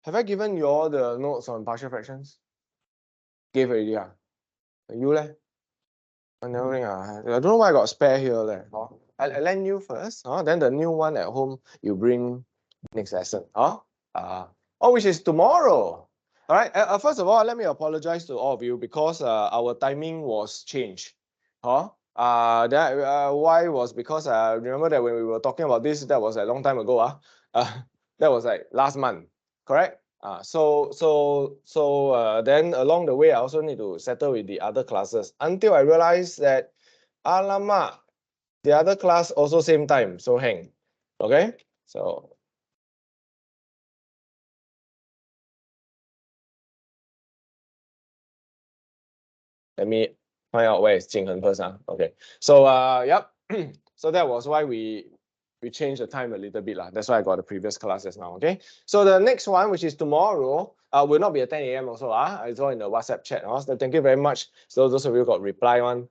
have I given you all the notes on partial fractions? Gave already, You leh? I don't know why I got spare here leh. I lend you first, then the new one at home you bring next lesson, which is tomorrow. All right. First of all, let me apologize to all of you because our timing was changed. Why was because remember that when we were talking about this, that was a long time ago. That was like last month, correct? Then along the way, I also need to settle with the other classes until I realized that, alamak, the other class also same time, so hang. Okay, so let me find out where is Jinghen first. Okay, so yep. So that was why we changed the time a little bit lah. That's why I got the previous classes now. Okay, so the next one, which is tomorrow, will not be at 10 a.m. also. It's all in the WhatsApp chat. So thank you very much. So those of you got reply one,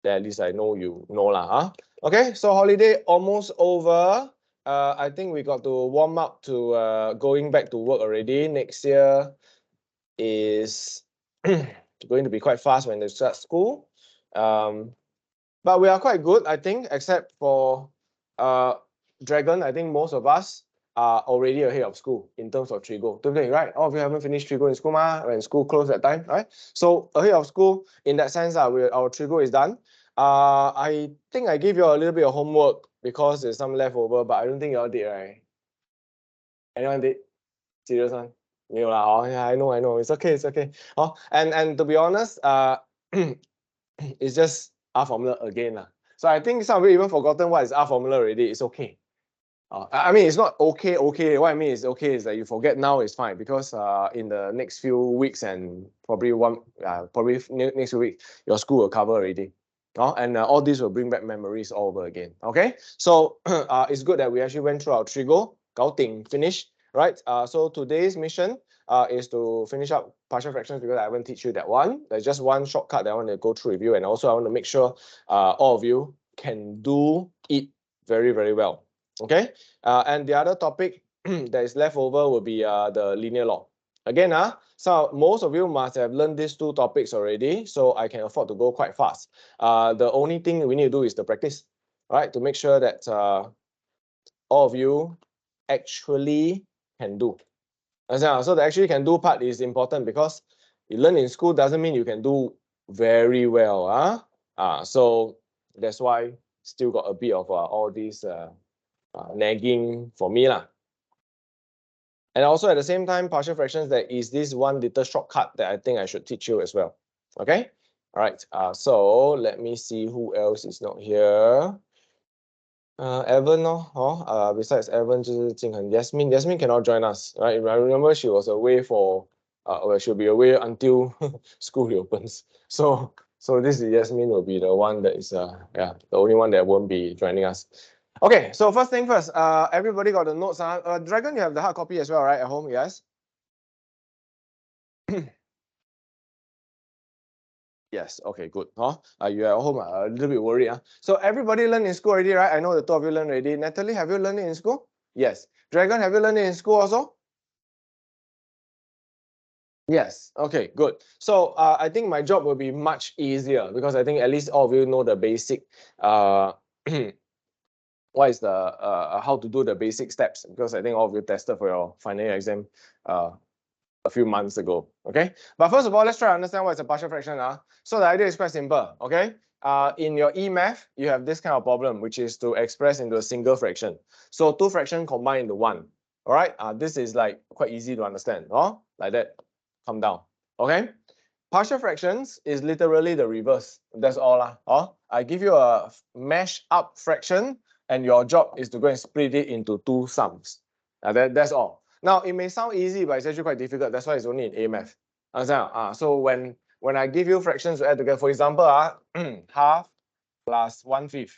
that at least I know you know lah. Okay, so holiday almost over. I think we got to warm up to going back to work already. Next year is going to be quite fast when they start school. But we are quite good, I think, except for Dragon. I think most of us are already ahead of school in terms of Trigo. Right? All of you haven't finished Trigo in school when school closed that time, right? So ahead of school in that sense, our Trigo is done. I think I gave you a little bit of homework because there's some leftover, but I don't think you all did, right? Anyone did? Serious one? Yeah, I know. It's okay. And to be honest, it's just R formula again. So I think some of you even forgotten what is R formula already. It's okay. I mean, it's not okay. What I mean is okay is that you forget now is fine because in the next few weeks and probably next week, your school will cover already. And all these will bring back memories all over again. Okay, so it's good that we actually went through our Trigo, Gao Ting, finish, right? So today's mission is to finish up partial fractions because I haven't teach you that one. There's just one shortcut that I want to go through with you, and also I want to make sure all of you can do it very, very well. Okay, and the other topic that is left over will be the linear log. Again, so most of you must have learned these two topics already, so I can afford to go quite fast. The only thing we need to do is the practice, right? To make sure that all of you actually can do. So the actually can do part is important because you learn in school doesn't mean you can do very well. So that's why still got a bit of all these nagging for me lah. And also at the same time, partial fractions, there is this one little shortcut that I think I should teach you as well. Okay, all right. So let me see who else is not here. Evan, besides Evan, 就是Jinghen. Yasmin cannot join us, right? I remember she was away for, she'll be away until school reopens. So this is Yasmin will be the one that is, the only one that won't be joining us. Okay, so first thing first, everybody got the notes. Dragon, you have the hard copy as well, right? At home, yes? Yes, okay, good. You are at home, a little bit worried. So everybody learned in school already, right? I know the two of you learned already. Natalie, have you learned it in school? Yes. Dragon, have you learned it in school also? Yes, okay, good. So I think my job will be much easier because I think at least all of you know the basic what is the how to do the basic steps, because I think all of you tested for your final year exam a few months ago. Okay, but first of all, let's try to understand what is a partial fraction. So the idea is quite simple. Okay, in your E-math, you have this kind of problem, which is to express into a single fraction. So two fractions combined into one. All right, this is like quite easy to understand. Like that, come down. Okay, partial fractions is literally the reverse. That's all. I give you a mash up fraction, and your job is to go and split it into two sums. That's all. Now, it may sound easy, but it's actually quite difficult. That's why it's only in A-math. Understand? So when I give you fractions to add together, for example, half plus 1/5,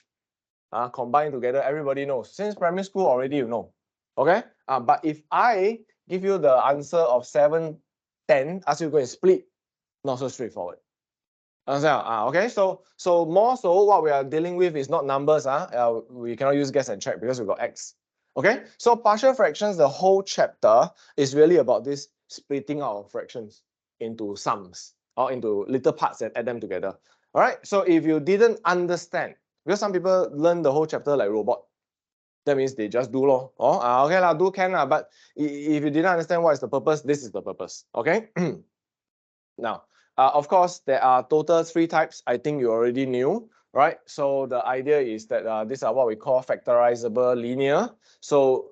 combined together, everybody knows. Since primary school already, you know. Okay? But if I give you the answer of 7/10, ask you to go and split, not so straightforward. Understand? Okay, so more so what we are dealing with is not numbers. We cannot use guess and check because we got X. Okay, so partial fractions, the whole chapter is really about this splitting out of fractions into sums or into little parts and add them together. All right, so if you didn't understand, because some people learn the whole chapter like robot, that means they just do lor. Oh, okay lah, do can lah. But if you didn't understand what is the purpose, this is the purpose. Okay. Now, of course, there are total 3 types. I think you already knew, right? So the idea is that these are what we call factorizable linear. So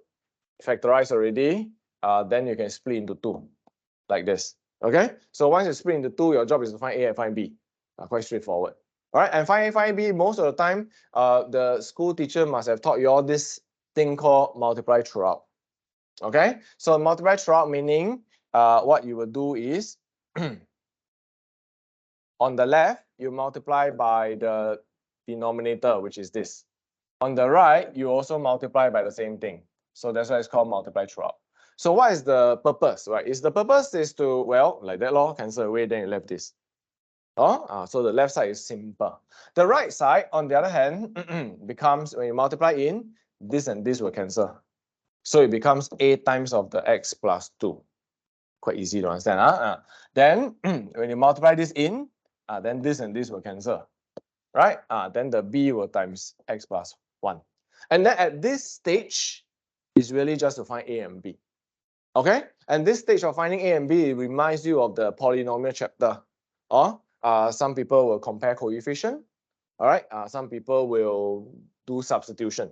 factorize already, then you can split into 2, like this. Okay. So once you split into 2, your job is to find A and find B. Quite straightforward. All right, and find A, find B, most of the time, the school teacher must have taught you all this thing called multiply throughout. Okay, so multiply throughout meaning what you will do is on the left, you multiply by the denominator, which is this. On the right, you also multiply by the same thing. So that's why it's called multiply throughout. So what is the purpose, right? The purpose is to, well, like that law, cancel away, then you left this. So the left side is simple. The right side, on the other hand, becomes, when you multiply in, this and this will cancel. So it becomes a times of the x plus 2. Quite easy to understand. Then when you multiply this in, then this and this will cancel. Right? Then the b will times x plus 1. And then at this stage, it's really just to find a and b. Okay? And this stage of finding a and b reminds you of the polynomial chapter. Some people will compare coefficient. All right? Some people will do substitution.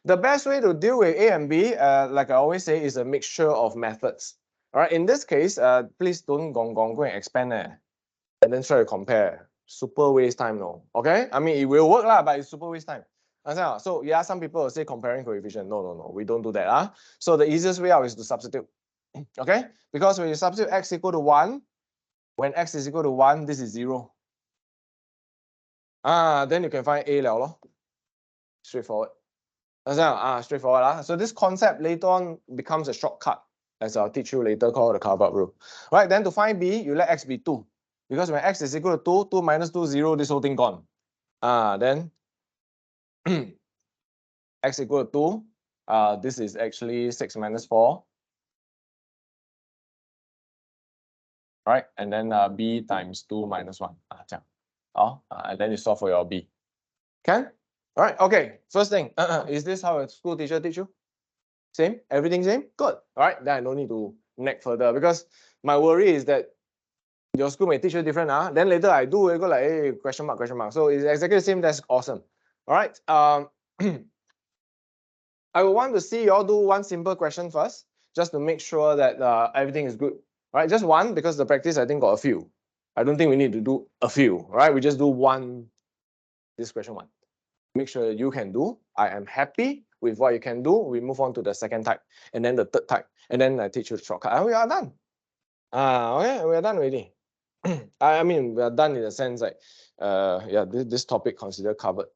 The best way to deal with A and B, like I always say, is a mixture of methods. All right, in this case, please don't go and expand and then try to compare. Super waste time, no. Okay, I mean it will work lah, but it's super waste time. So yeah, some people will say comparing coefficient. No, we don't do that. So the easiest way out is to substitute. Okay, because when you substitute x equal to 1, when x is equal to 1, this is 0. Then you can find A liao. Straightforward. Straightforward. So this concept later on becomes a shortcut, as I'll teach you later, called the carve-out rule. Right, then to find B, you let x be 2. Because when x is equal to 2, 2 minus 2, 0, this whole thing gone. Then x equal to 2, this is actually 6 minus 4. Right, and then B times 2 minus 1. And then you solve for your B. Can? All right, okay. First thing, is this how a school teacher teach you? Same? Everything same? Good. All right, then I don't need to nag further, because my worry is that your school may teach you different. Then later I do, I go like, hey, question mark, question mark. So it's exactly the same. That's awesome. All right. I will want to see you all do one simple question first, just to make sure that everything is good. All right, just one, because the practice I think got a few. I don't think we need to do a few. All right, we just do one. This question 1. Make sure you can do. I am happy with what you can do. We move on to the second type, and then the third type, and then I teach you the shortcut. And we are done. Okay, we are done already. I mean, we are done in the sense like, yeah, this topic considered covered.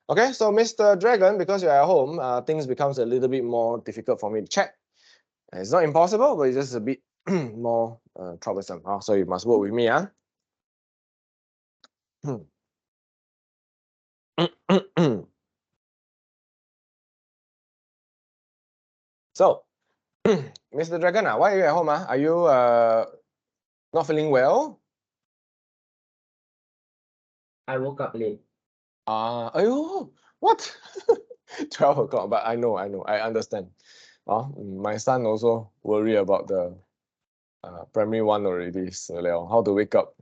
Okay, so Mr. Dragon, because you're at home, things becomes a little bit more difficult for me to check. It's not impossible, but it's just a bit more troublesome. So you must work with me. So, Mr. Dragon, why are you at home? Are you not feeling well? I woke up late. What? 12 o'clock, but I know, I understand. My son also worry about the primary 1 already. So how to wake up?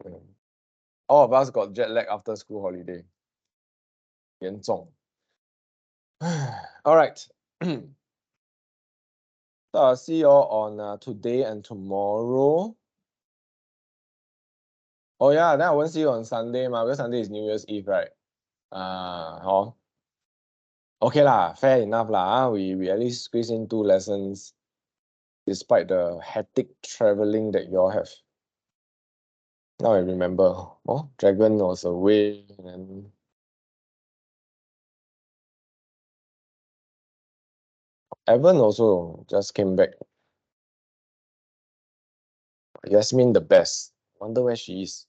All of us got jet lag after school holiday. 严重. All right. So I'll see you all on today and tomorrow. Oh yeah, then I won't see you on Sunday, because Sunday is New Year's Eve, right? Okay lah, fair enough lah. We at least squeeze in 2 lessons, despite the hectic traveling that you all have. Now I remember. Dragon was away, and then Evan also just came back. Yasmin the best. Wonder where she is.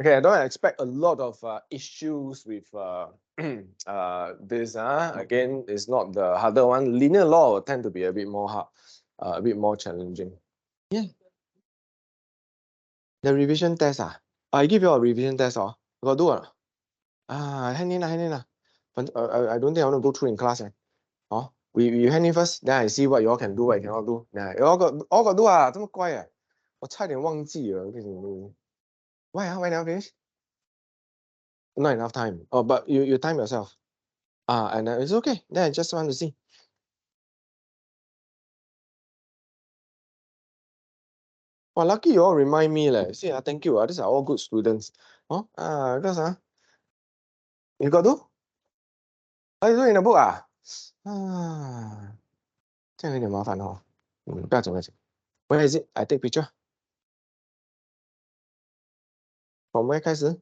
Okay, I don't expect a lot of issues with this. Again, it's not the harder one. Linear law will tend to be a bit more hard, a bit more challenging. Yeah. The revision test. I give you a revision test. You got do it? Hand in. I don't think I want to go through in class. We hand in first, then I see what you all can do, what you cannot do. Yeah, you all got do 这么乖啊？我差点忘记了，跟你们。Why never finish? Not enough time. Oh, but you time yourself. And it's okay. Then I just want to see. Well, lucky you all remind me. See, thank you. These are all good students. Because you got do? You do in the book 这样有点麻烦哦。不要紧，不要紧。Where is it? I take picture. From where 开始？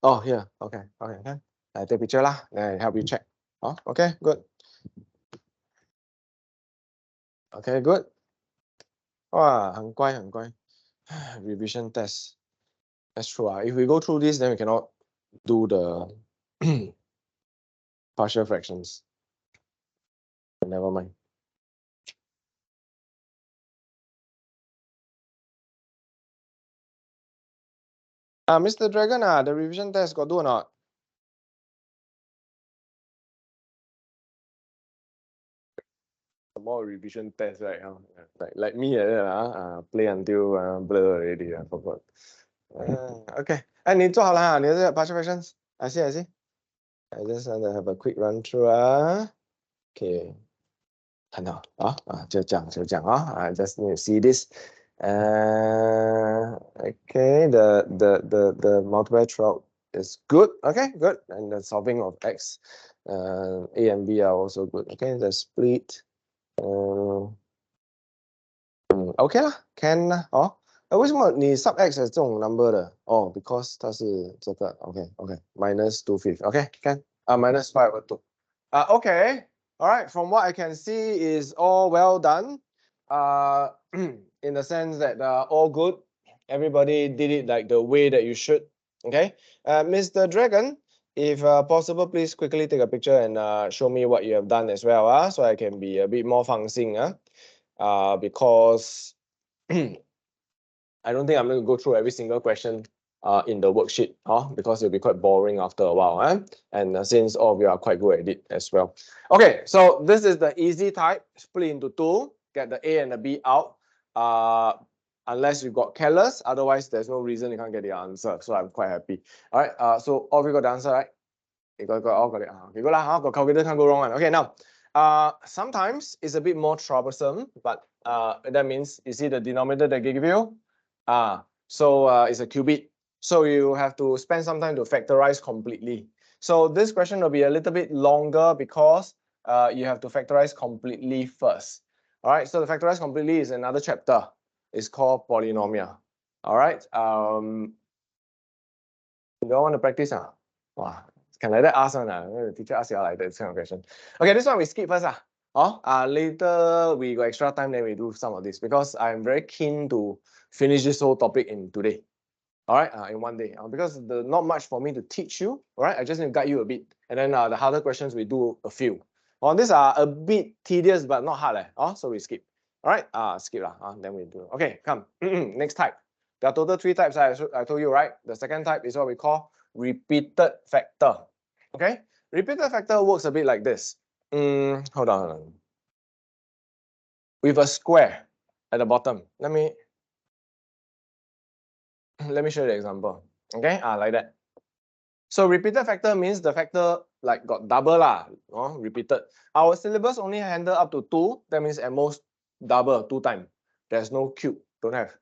Oh, here. Okay. I take picture lah. Then I help you check. Okay, good. Okay, good. 哇，很乖。Revision test. That's true. If we go through this, then we cannot do the partial fractions. Never mind. Mr. Dragon, the revision test got do or not? More revision test, right? Like me, play until blur already. I forgot. Okay. 你做好了你的 partial fractions? I see. I just want to have a quick run through. Okay. 看到就这样I just need to see this. Okay, the multiply throughout is good. Okay, good. And the solving of x, A and B are also good. Okay, the split. OK 啦 can 啦为什么你 sub x 是这种 number 的because 它是这个 OK minus 2/5 OK can minus 5/2 OK. All right, from what I can see is all well done. In the sense that all good. Everybody did it like the way that you should. Okay. Mr. Dragon, if possible, please quickly take a picture and show me what you have done as well. So I can be a bit more 放心 because I don't think I'm going to go through every single question in the worksheet, because it'll be quite boring after a while. And since all of you are quite good at it as well. Okay, so this is the easy type, split into two, get the A and the B out. Unless you got careless, otherwise there's no reason you can't get the answer. So I'm quite happy. All right, so all of you got the answer, right? You all got it. Okay, good lah. Got calculator, can't go wrong. Okay, now sometimes it's a bit more troublesome, but that means you see the denominator that they give you. So it's a qubit. So you have to spend some time to factorize completely. So this question will be a little bit longer because you have to factorize completely first. All right, so the factorize completely is another chapter. It's called polynomial. All right. You don't want to practice? Wow. Can like that ask one? The teacher ask you like that kind of question. Okay, this one we skip first. Later we got extra time, then we do some of this because I'm very keen to finish this whole topic in today. All right, in one day. Because there's not much for me to teach you. All right, I just need to guide you a bit. And then the harder questions we do a few. These are a bit tedious but not hard. So we skip. All right, skip then we do. Okay, come. Next type. There are total 3 types. I told you, right? The second type is what we call repeated factor. Okay, repeated factor works a bit like this. Hold on. With a square at the bottom. Let me show you the example. Okay, like that. So repeated factor means the factor like got double repeated. Our syllabus only handle up to 2. That means at most double 2 times. There's no cube. Don't have.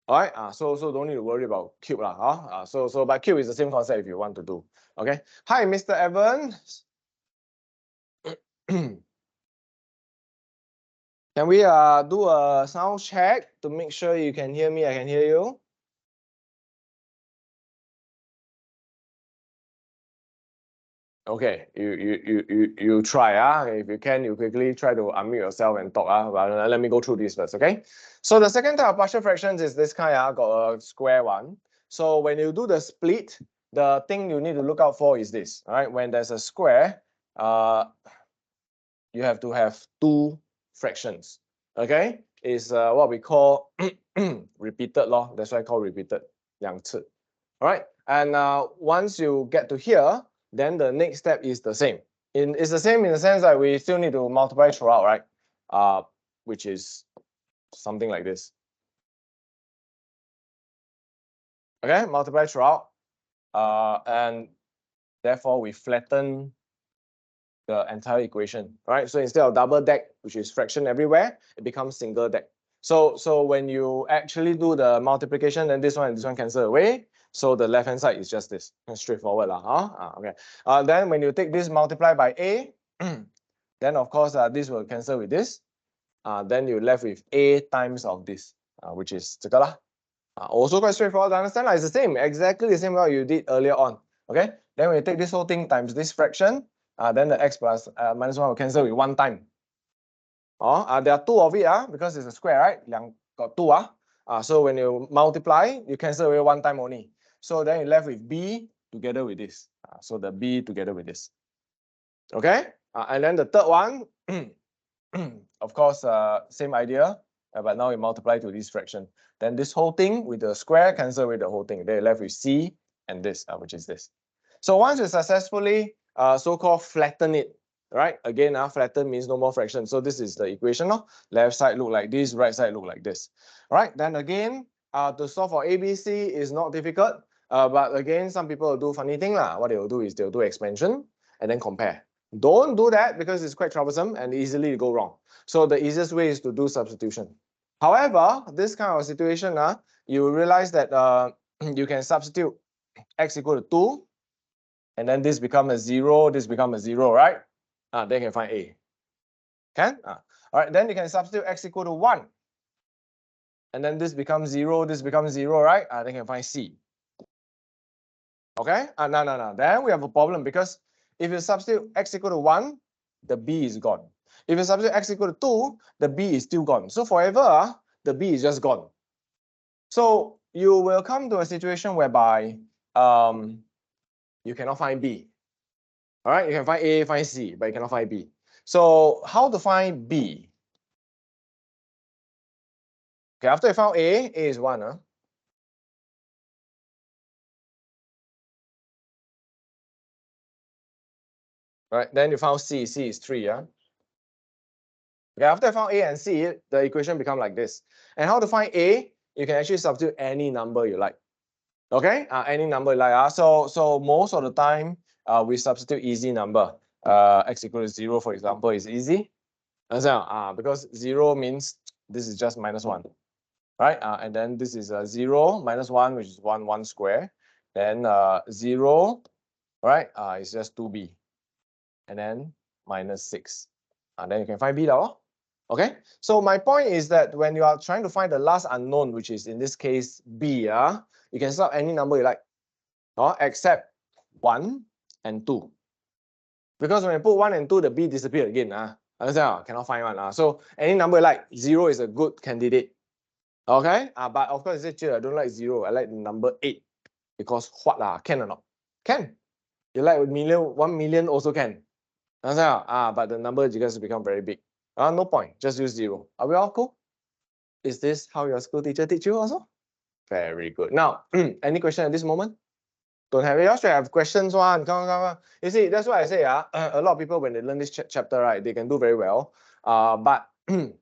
All right. So don't need to worry about cube but cube is the same concept if you want to do. Okay. Hi, Mr. Evans. Can we do a sound check to make sure you can hear me? I can hear you. Okay, you try. If you can, you quickly try to unmute yourself and talk. But let me go through this first, okay? So the second type of partial fractions is this kind. Got a square one. So when you do the split, the thing you need to look out for is this. All right, when there's a square, you have to have two fractions. Okay, is what we call repeated law. That's why I call repeated 两次. All right, and once you get to here, then the next step is the same. It's the same in the sense that we still need to multiply throughout, right? Which is something like this. Okay, multiply throughout, and therefore we flatten the entire equation, right? So instead of double deck, which is fraction everywhere, it becomes single deck. So when you actually do the multiplication, then this one and this one cancel away. So the left hand side is just this. That's straightforward lah, huh? Okay. Then when you take this multiply by a, then of course this will cancel with this. Then you're left with a times of this, which is 这个啦. Also quite straightforward to understand. It's the same, exactly the same way you did earlier on. Okay. Then when you take this whole thing times this fraction, then the x plus minus 1 will cancel with 1 time. There are two of it because it's a square, right? Got two. So when you multiply, you cancel away 1 time only. So then you're left with b together with this. So the b together with this. Okay? And then the third one, of course, same idea, but now we multiply to this fraction. Then this whole thing with the square cancel with the whole thing. Then you're left with c and this, which is this. So once you successfully so-called flatten it, right? Again, flatten means no more fraction. So this is the equation. Left side look like this, right side look like this. All right, then again, to solve for ABC is not difficult. But again, some people will do funny thing. What they will do is they'll do expansion and then compare. Don't do that because it's quite troublesome and easily go wrong. So the easiest way is to do substitution. However, this kind of situation, you will realize that you can substitute x equal to 2, and then this becomes a 0, this becomes a 0, right? Then you can find a. Can? All right, then you can substitute x equal to 1. And then this becomes 0, this becomes 0, right? Then you can find c. Okay? No. Then we have a problem because if you substitute x equal to 1, the b is gone. If you substitute x equal to 2, the b is still gone. So forever, the b is just gone. So you will come to a situation whereby you cannot find b. All right, you can find a, find c, but you cannot find b. So how to find b? Okay, after you found a is 1. Right, then you found c is 3. Okay, after I found a and c, the equation become like this. And how to find a? You can actually substitute any number you like. Okay, any number you like. So most of the time, we substitute easy number. X equal to 0, for example, is easy. Because 0 means this is just minus 1. Right? And then this is 0 minus 1, which is 1 square. Then 0, right? It's just 2b. And then minus 6. Then you can find b now. Okay, so my point is that when you are trying to find the last unknown, which is in this case b, you can start any number you like, except 1 and 2. Because when you put 1 and 2, the b disappear again. Understand? Cannot find one. So any number you like, 0 is a good candidate. Okay, but of course, I don't like 0. I like the number 8 because what can or not? Can. You like 1 million also can. Understand? But the number just become very big. No point. Just use 0. Are we all cool? Is this how your school teacher teach you also? Very good. Now, any question at this moment? Don't have it. You should have questions one. Come on. You see, that's why I say a lot of people when they learn this chapter, right, they can do very well. But do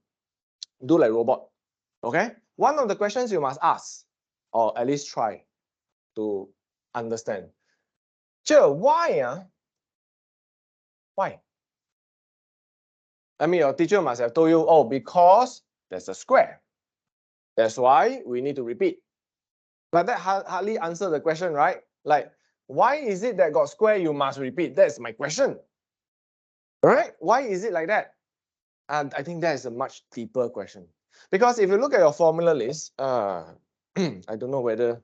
like robot. Okay? One of the questions you must ask, or at least try to understand. Why? Why? I mean, your teacher must have told you, oh, because there's a square. That's why we need to repeat. But that hardly answer the question, right? Like, why is it that got square you must repeat? That's my question. Right? Why is it like that? And I think that is a much deeper question. Because if you look at your formula list, I don't know whether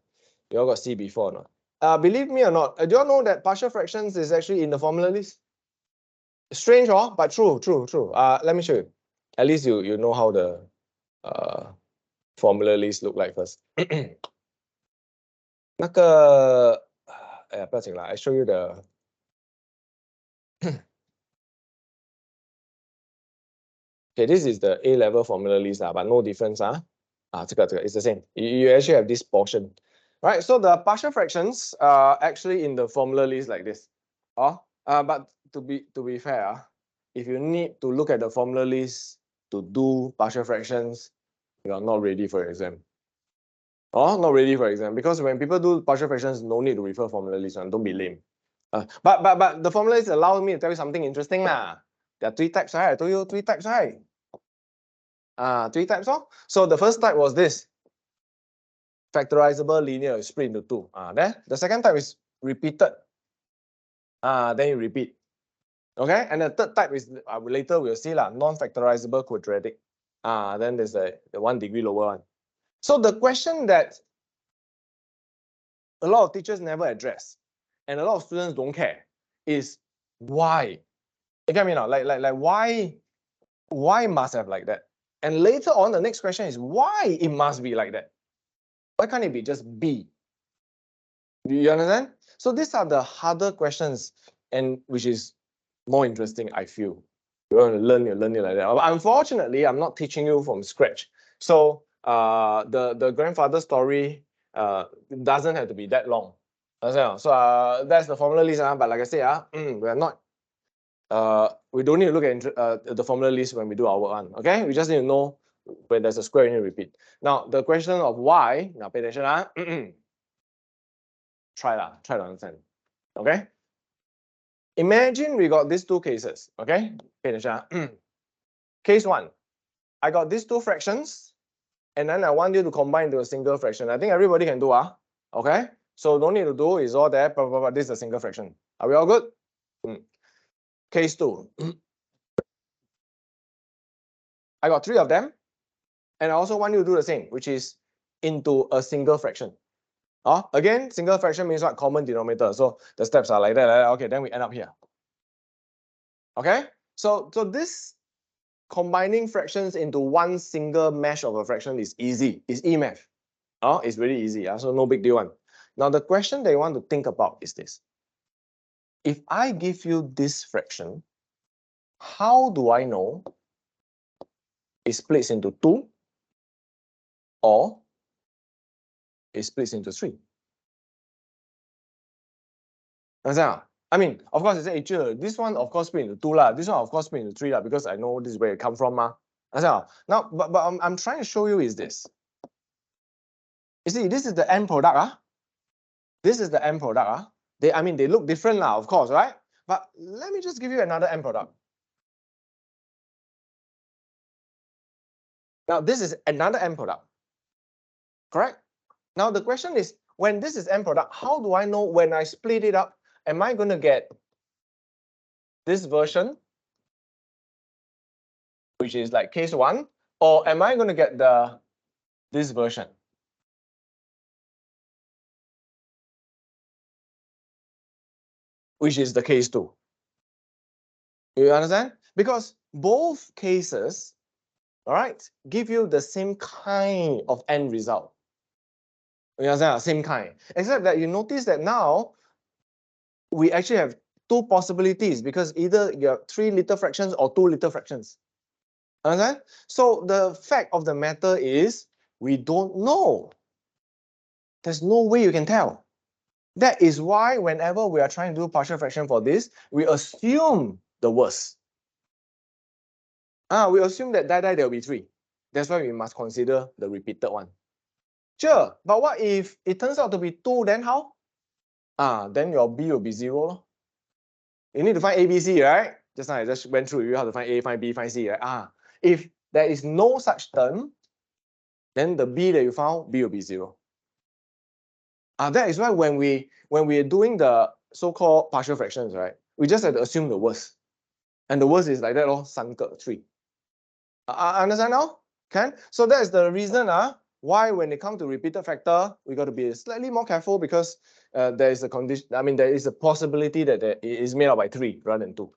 you all got see before or not. Believe me or not, do you all know that partial fractions is actually in the formula list? Strange, but true. Let me show you. At least you know how the formula list look like first. 那个，哎呀，不要紧啦 ，I show you the ，okay, this is the A level formula list but no difference 这个 it's the same. You actually have this portion, right? So the partial fractions are actually in the formula list like this. But to be fair, if you need to look at the formula list to do partial fractions, you are not ready for exam. Not ready for exam because when people do partial fractions, no need to refer formula list one. Don't be lame. But the formula list allows me to tell you something interesting lah. There are 3 types, right? I told you 3 types, right? 3 types. So the first type was this. Factorizable linear split into 2. Then the second type is repeated. Then you repeat. Okay, and the third type is later we'll see lah, non-factorizable quadratic. Then there's the 1 degree lower one. So the question that a lot of teachers never address, and a lot of students don't care, is why? You get me now? Like why must have like that? And later on, the next question is why it must be like that? Why can't it be just B? Do you understand? So these are the harder questions, and which is more interesting, I feel. You want to learn, you learn it like that. Unfortunately, I'm not teaching you from scratch. So the grandfather story doesn't have to be that long. So that's the formula list. But like I say, we're not. We don't need to look at the formula list when we do our work. Okay, we just need to know when there's a square, you need to repeat. Now the question of why. Now pay attention. Try to understand. Okay. Imagine we got these 2 cases. Okay. Pay attention. Case 1. I got these 2 fractions, and then I want you to combine into a single fraction. I think everybody can do. Okay. So no need to do, is all there. But this is a single fraction. Are we all good? Case 2. I got 3 of them, and I also want you to do the same, which is into a single fraction. Again, single fraction means what? Common denominator. So the steps are like that. Okay, then we end up here. Okay, so this combining fractions into one single mesh of a fraction is easy. It's E-math. It's really easy. So no big deal one. Now the question that you want to think about is this. If I give you this fraction, how do I know it splits into 2 or it splits into 3? Understand? I mean, of course, I say, this one of course split into 2 lah. This one of course split into 3 lah, because I know this is where it come from. Understand? Now, but I'm trying to show you is this. You see, this is the end product. This is the end product. They look different now, of course, right? But let me just give you another end product. Now, this is another end product. Correct? Now, the question is, when this is end product, how do I know when I split it up, am I going to get this version, which is like case 1, or am I going to get this version? Which is the case 2. You understand? Because both cases, all right, give you the same kind of end result. You understand? Same kind. Except that you notice that now we actually have 2 possibilities, because either you have 3 little fractions or 2 little fractions. Understand? So the fact of the matter is we don't know. There's no way you can tell. That is why whenever we are trying to do partial fraction for this, we assume the worst. We assume that there will be 3. That's why we must consider the repeated one. Sure, but what if it turns out to be 2, then how? Then your B will be 0. You need to find A, B, C, right? Just now I just went through you how to find A, find B, find C, right? If there is no such term, then the B that you found, B will be 0. That is why when we're doing the so-called partial fractions, right? We just have to assume the worst. And the worst is like that, 3 个 3. Understand now? Can? So that is the reason why when it comes to repeated factor, we got to be slightly more careful, because there is a condition. There is a possibility that it is made up by 3 rather than 2.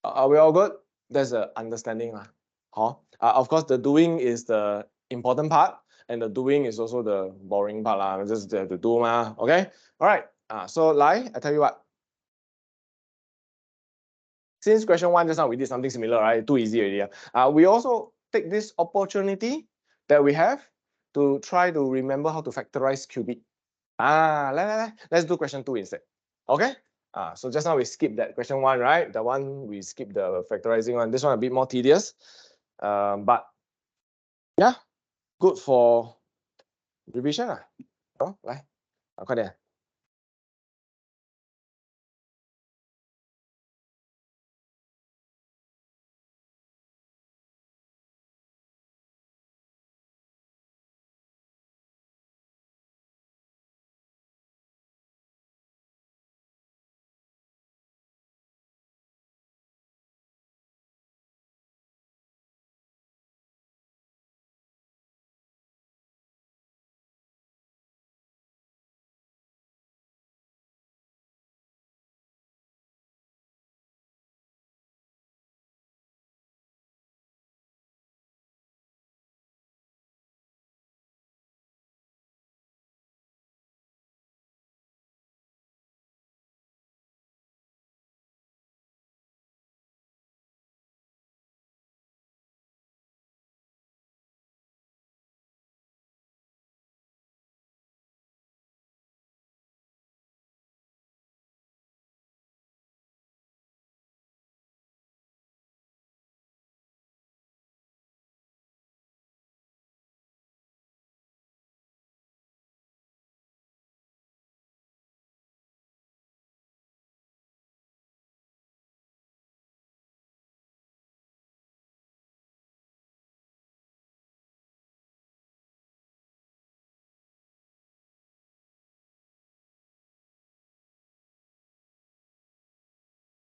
Are we all good? That's the understanding. Of course, the doing is the important part. and the doing is also the boring part lah. Just have to do ma. Okay. All right. So Lai, I tell you what. Since question 1 just now we did something similar, right? Too easy already. We also take this opportunity that we have to try to remember how to factorize cubic. Let's do question 2 instead. Okay. So just now we skipped that question 1, right? The one we skipped the factorizing one. This one a bit more tedious, but yeah, good for revision lah. Oh, 来，快点。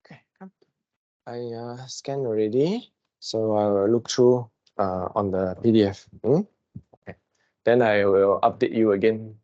Okay, come. I scanned already, so I will look through on the PDF. Okay. Then I will update you again.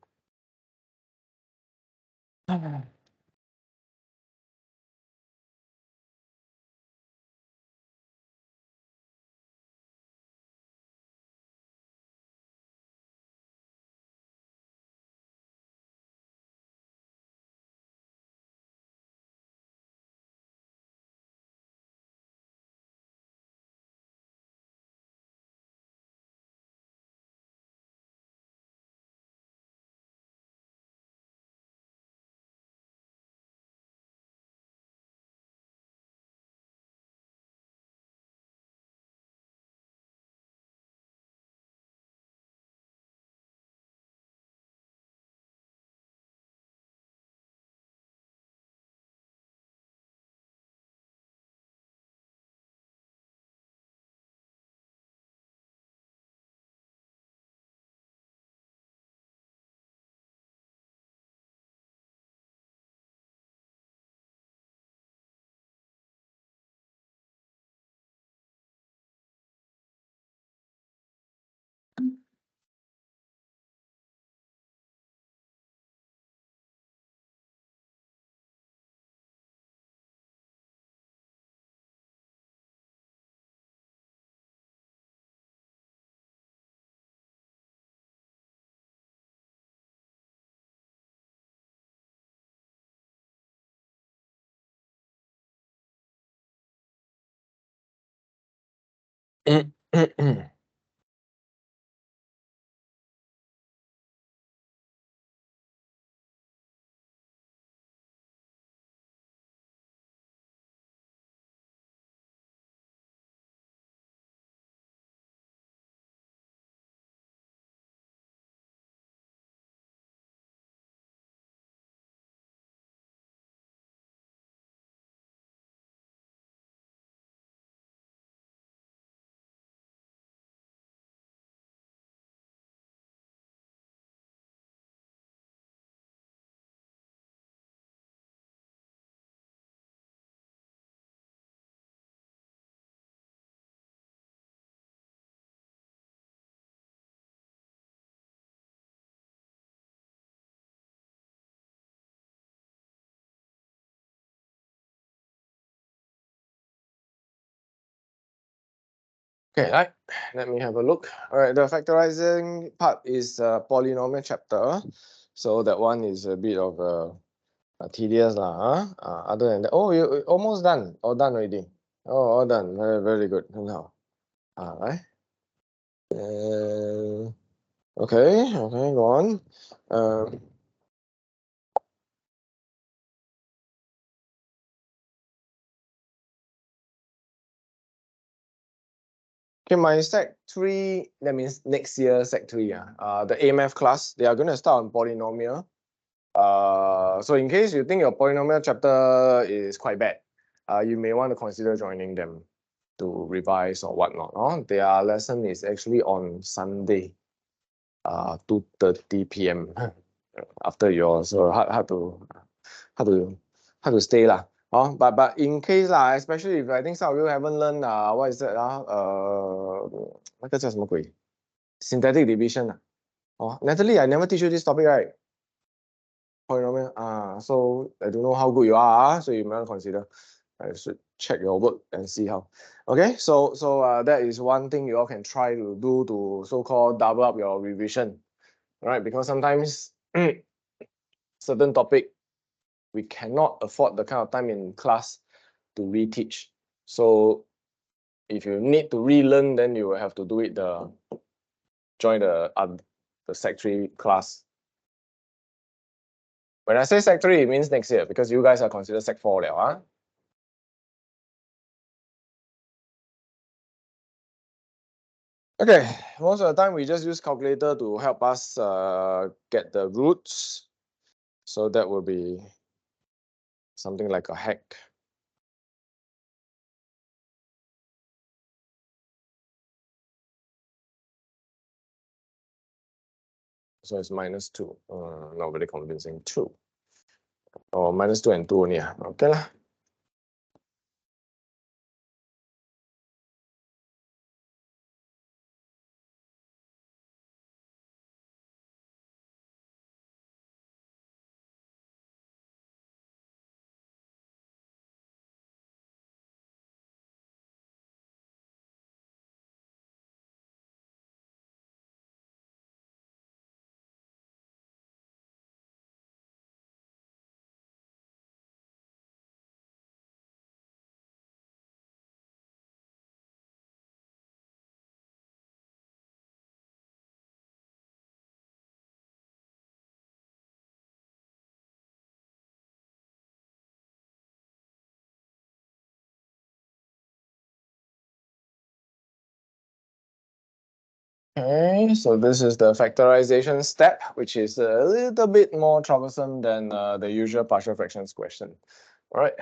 Okay, right. Let me have a look. All right, the factorizing part is a polynomial chapter. So that one is a bit of a tedious lah. Huh? Other than that, oh, you almost done. All done already. Oh, all done. Very, very good. Now, all right. Okay, go on. Okay, my Sec 3, that means next year Sec 3, the AMF class, they are going to start on polynomial. So in case you think your polynomial chapter is quite bad, you may want to consider joining them to revise or whatnot. Their lesson is actually on Sunday, 2:30 p.m. after yours, so hard to stay lah. But in case lah, especially if I think some of you haven't learned what is that 那个叫什么鬼 synthetic division Natalie, I never teach you this topic, right? Polynomial so I don't know how good you are, so you might consider. I should check your work and see how. Okay, so that is one thing you all can try to do to so-called double up your revision, right? Because sometimes certain topic we cannot afford the kind of time in class to reteach. So if you need to relearn, then you will have to do it join the Sec 3 class. When I say Sec 3, it means next year because you guys are considered Sec 4 now. Okay, most of the time we just use calculator to help us get the roots. So that will be something like a hack. So it's -2. Not very convincing. 2. Or -2 and 2 only. Okay lah. Okay, so this is the factorization step, which is a little bit more troublesome than the usual partial fractions question. All right.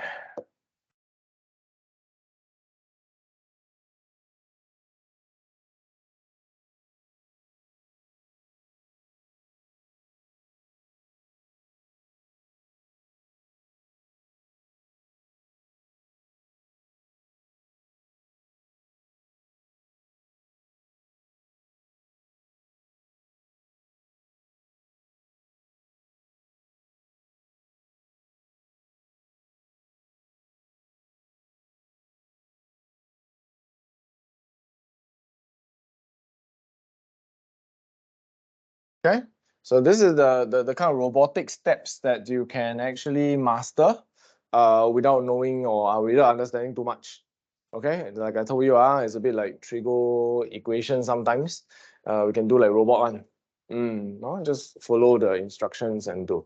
Okay, so this is the kind of robotic steps that you can actually master without knowing or without understanding too much. Okay, like I told you, it's a bit like trigo equation sometimes. We can do like robot one. No, just follow the instructions and do.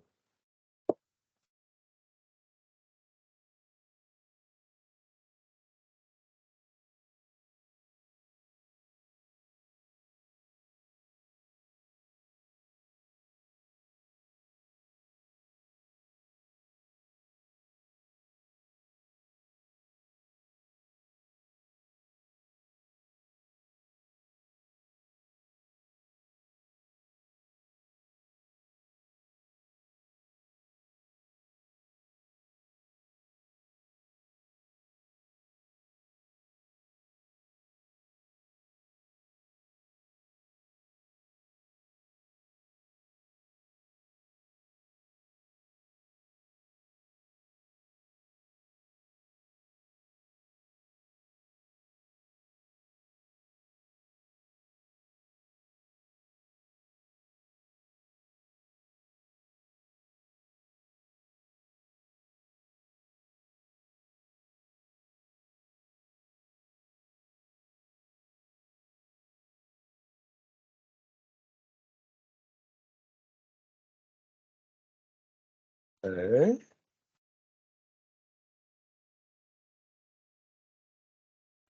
Okay.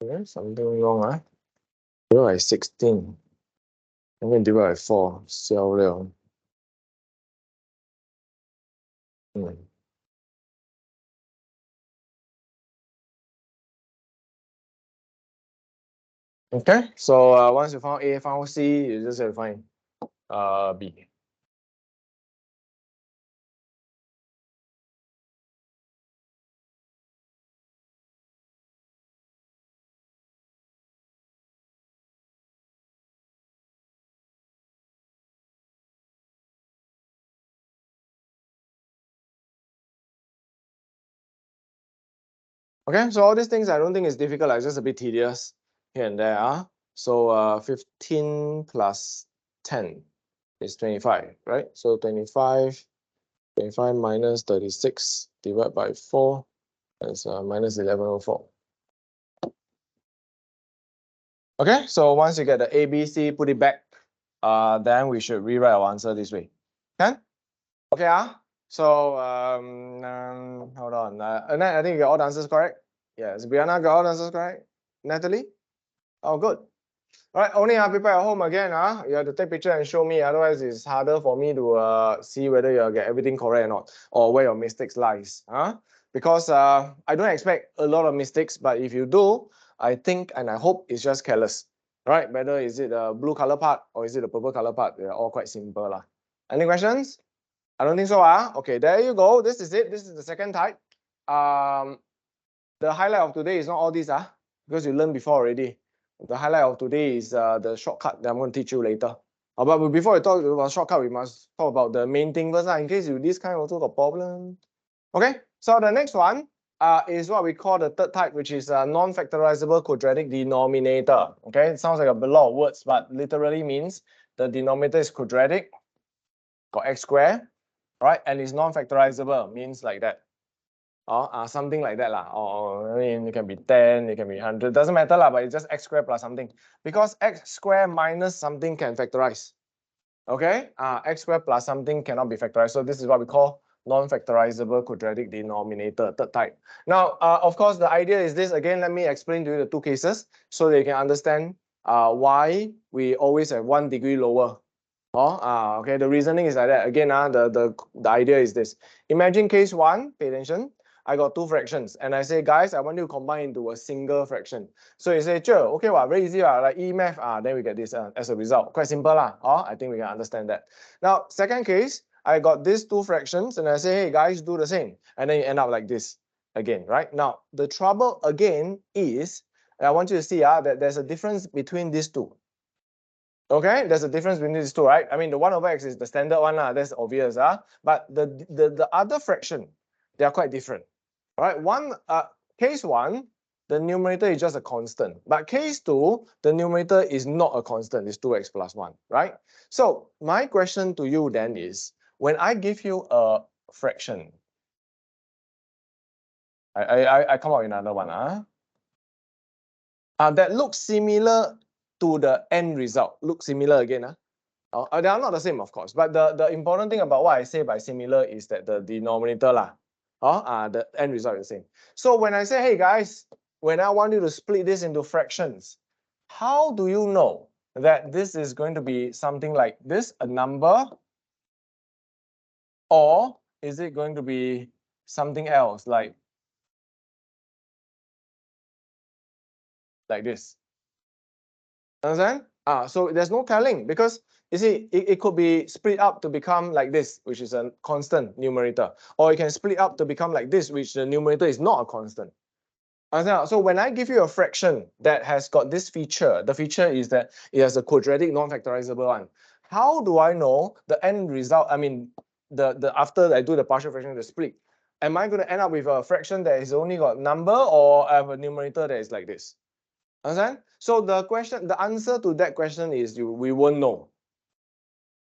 Okay, something wrong, ah. Divide by 16. I'm going to divide by 4. 消了. Okay, so once you found A, found C, you just have to find B. Okay, so all these things I don't think is difficult, it's just a bit tedious here and there. So 15 plus 10 is 25, right? So 25 minus 36 divided by 4 is minus 1104. Okay, so once you get the A, B, C, put it back, then we should rewrite our answer this way. Can? Okay, so hold on. Annette, I think you got all the answers correct. Yes, Brianna got all the answers correct. Natalie? Oh, good. All right, only people at home again, you have to take picture and show me, otherwise it's harder for me to see whether you get everything correct or not, or where your mistakes lies. Because I don't expect a lot of mistakes, but if you do, I think and I hope it's just careless. Right? Whether is it the blue color part or is it the purple color part, they're all quite simple. Any questions? I don't think so. Okay, there you go. This is it. This is the second type. The highlight of today is not all these, because you learned before already. The highlight of today is the shortcut that I'm going to teach you later. But before we talk about shortcut, we must talk about the main thing first, in case you this kind also got problem. Okay, so the next one is what we call the third type, which is a non-factorizable quadratic denominator. Okay, it sounds like a lot of words, but literally means the denominator is quadratic, got x squared, right? And it's non-factorizable, means like that. Or something like that or I mean, it can be 10, it can be 100, doesn't matter but it's just x squared plus something, because x squared minus something can factorize. Okay, x squared plus something cannot be factorized, so this is what we call non-factorizable quadratic denominator, third type. Now of course the idea is this. Again, let me explain to you the two cases so that you can understand why we always have 1 degree lower. Okay, the reasoning is like that. Again, the idea is this. Imagine case 1, pay attention. I got 2 fractions and I say, guys, I want you to combine into a single fraction. So you say, sure, okay, very easy, like E math, then we get this as a result. Quite simple, I think we can understand that. Now, second case, I got these 2 fractions and I say, hey, guys, do the same. And then you end up like this again, right? Now, the trouble again is, I want you to see that there's a difference between these two. Okay, there's a difference between these two, right? I mean, the 1 over x is the standard one, that's obvious, but the other fraction, they are quite different. All right, case 1, the numerator is just a constant, but case 2, the numerator is not a constant, it's 2x plus 1, right? So my question to you then is, when I give you a fraction, I come up with another one, that looks similar to the end result, look similar again, they are not the same, of course, but the important thing about what I say by similar is that the denominator the end result is the same. So when I say, hey guys, when I want you to split this into fractions, how do you know that this is going to be something like this, a number, or is it going to be something else like this? Understand? So there's no telling, because you see, it could be split up to become like this, which is a constant numerator, or it can split up to become like this, which the numerator is not a constant. Understand? So when I give you a fraction that has got this feature, the feature is that it has a quadratic non-factorizable one. How do I know the end result? I mean, the after I do the partial fraction, the split, am I going to end up with a fraction that is only got number, or I have a numerator that is like this? Understand? So the answer to that question is we won't know.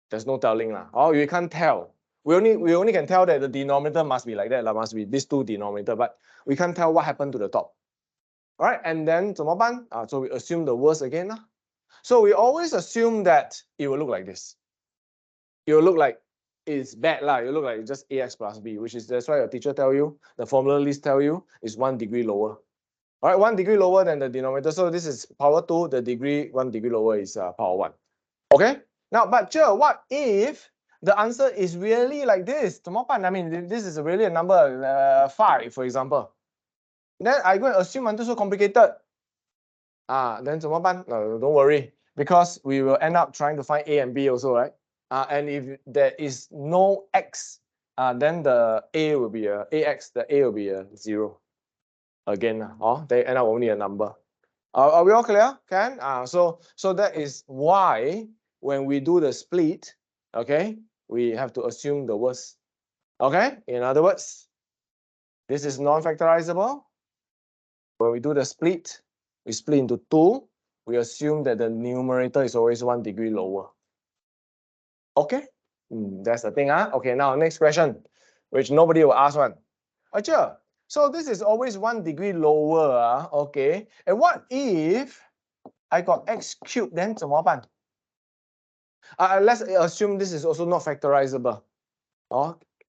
There's no telling you can't tell. We only can tell that the denominator must be like that, must be these two denominator, but we can't tell what happened to the top. All right, and then 怎么办? So we assume the worst again. So we always assume that it will look like this. It will look like it's bad lah. You look like just ax plus b, which is that's why your teacher tell you, the formula list tell you is 1 degree lower. All right, 1 degree lower than the denominator. So this is power 2, the degree 1 degree lower is power 1. Okay, now, but what if the answer is really like this? I mean, this is really a number 5, for example. Then I go and assume until so complicated. Then 怎么办? No, don't worry, because we will end up trying to find a and b also, right? And if there is no x, then the a will be a ax, the a will be a 0. Again, they end up only a number. Are we all clear? Can? So that is why when we do the split, okay, we have to assume the worst. Okay, in other words, this is non-factorizable. When we do the split, we split into 2. We assume that the numerator is always 1 degree lower. Okay, that's the thing. Okay, now next question, which nobody will ask one. Sure. So this is always 1 degree lower. Okay, and what if I got x cubed? Then 怎么办? Let's assume this is also not factorizable.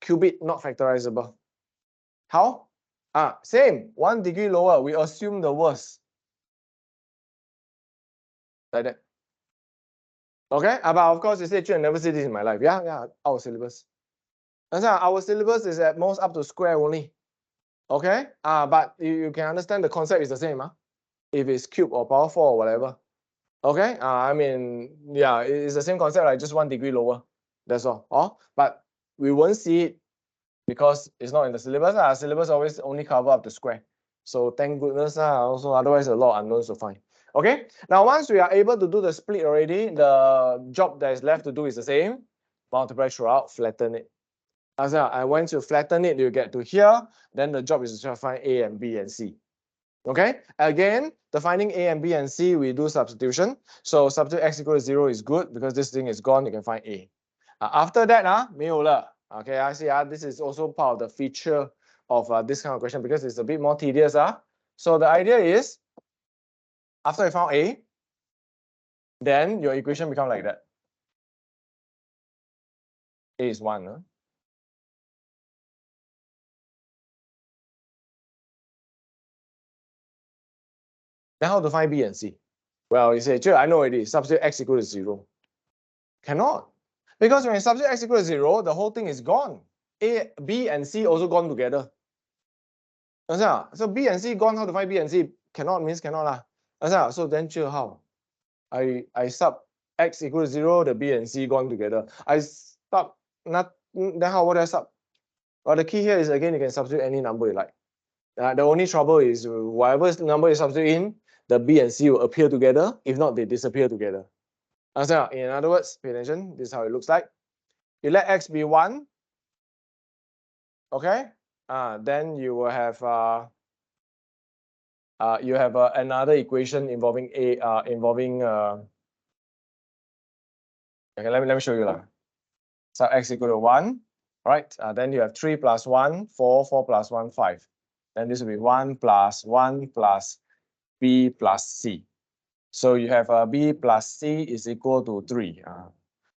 Cubic not factorizable. How? Same, 1 degree lower. We assume the worst. Like that. Okay, but of course you say, I never see this in my life. Yeah, our syllabus. Our syllabus is at most up to square only. Okay, but you can understand the concept is the same. If it's cube or power 4 or whatever. Okay, I mean, yeah, it's the same concept, like just 1 degree lower. That's all. But we won't see it because it's not in the syllabus. Syllabus always only cover up the square. So thank goodness. Also, otherwise a lot of unknowns to find. Okay, now once we are able to do the split already, the job that is left to do is the same. Multiply throughout, flatten it. I want to flatten it, you get to here. Then the job is to try to find A and B and C. Okay, again, the finding A and B and C, we do substitution. So substitute x equal to 0 is good because this thing is gone, you can find A. After that, 没有了. Okay, I see. This is also part of the feature of this kind of question because it's a bit more tedious. So the idea is, after you found A, then your equation becomes like that. A is 1. Then how to find B and C? Well, you say, I know already. Substitute x equal to 0. Cannot. Because when you substitute x equal to 0, the whole thing is gone. A, B, and C also gone together. So B and C gone, how to find B and C? Cannot means cannot lah. So then how? I sub x equal to 0, the B and C gone together. I sub not then how would I sub? Well, the key here is again you can substitute any number you like. The only trouble is whatever number you substitute in, the B and C will appear together. If not, they disappear together. In other words, pay attention. This is how it looks like. You let x be 1. Okay. Then you will have another equation involving okay, let me show you. So x equal to 1. Right. Then you have 3 plus 1, 4, 4 plus 1, 5. Then this will be 1 plus 1 plus b plus c. So you have b plus c is equal to 3.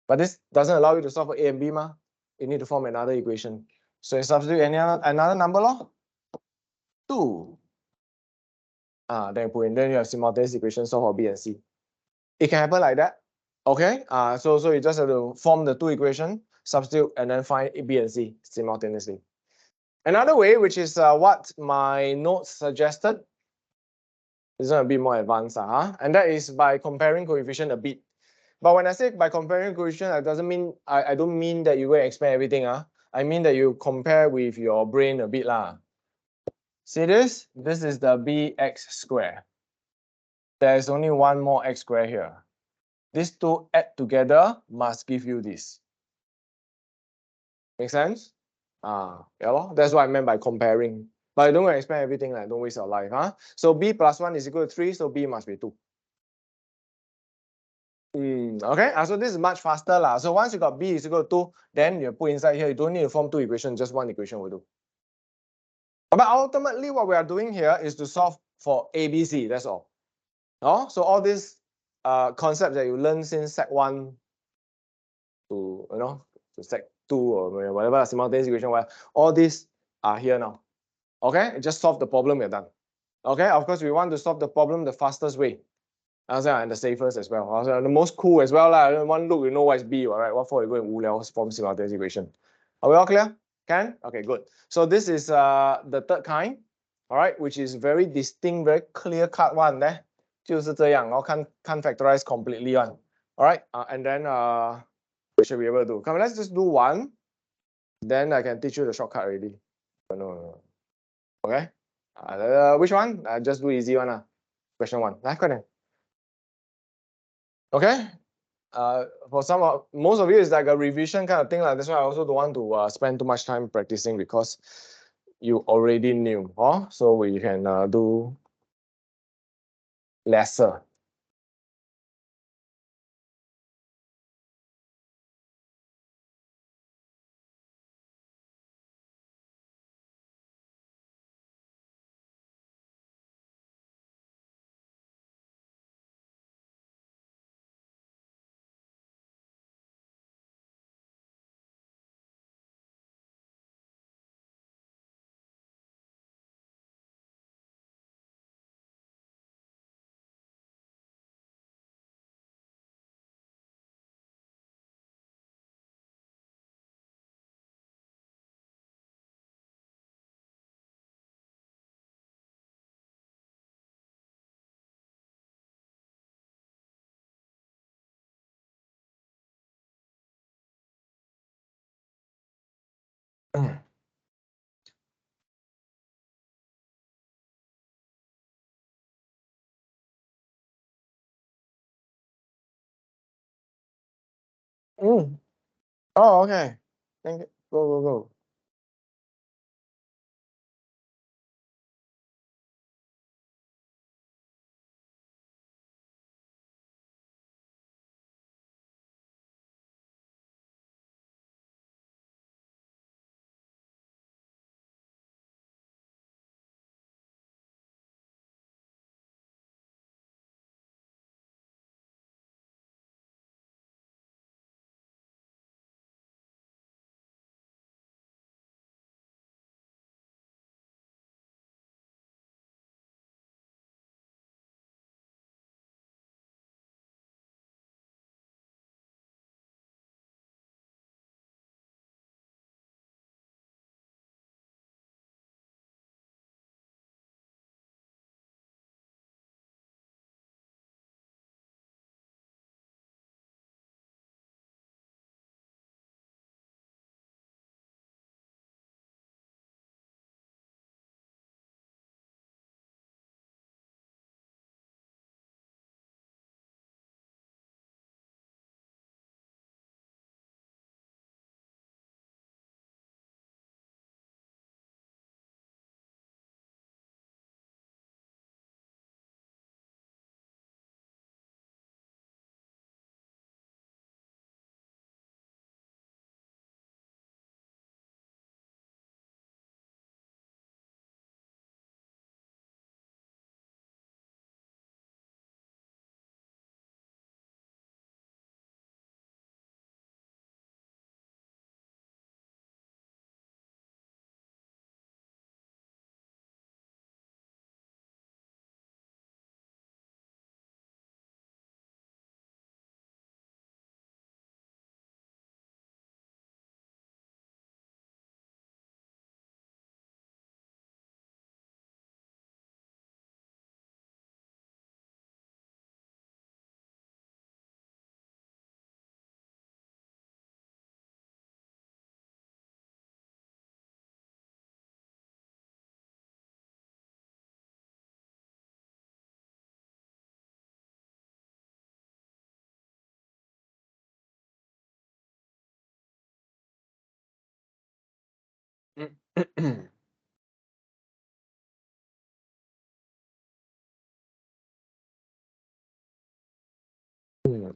But this doesn't allow you to solve for a and b. You need to form another equation. So you substitute another number, 2. Then you put in. Then you have simultaneous equation solve for b and c. It can happen like that. Okay. So you just have to form the 2 equations, substitute, and then find b and c simultaneously. Another way, which is what my notes suggested, is a bit more advanced, and that is by comparing coefficient a bit. But when I say by comparing coefficient, it doesn't mean I don't mean that you go and expand everything. I mean that you compare with your brain a bit lah. See this? This is the bx square. There is only one more x square here. These two add together must give you this. Make sense? Yeah, that's what I meant by comparing. But I don't want to expand everything, like don't waste your life. So b plus 1 is equal to 3, so b must be 2. Okay, so this is much faster lah. So once you got b is equal to 2, then you put inside here. You don't need to form 2 equations, just 1 equation will do. But ultimately, what we are doing here is to solve for ABC. That's all. So all these concepts that you learn since Sec 1 to to 2 or whatever simultaneous equation, all these are here now. Okay, just solve the problem, we're done. Okay, of course we want to solve the problem the fastest way. And the safest as well. Also, the most cool as well. One look, you know what is B, right? What for you go and Wu form simultaneous equation. Are we all clear? Can? Okay, good. So this is the third kind, all right, which is very distinct, very clear cut one. 就是这样, can't factorize completely one. All right, and then we should be able to do. Come on, let's just do one. Then I can teach you the shortcut already. No. Okay. Which one? Just do easy one. Question 1. Okay. For most of you, it's like a revision kind of thing. That's why I also don't want to spend too much time practicing because you already knew. So we can do lesser. Oh, okay. Thank you. Go.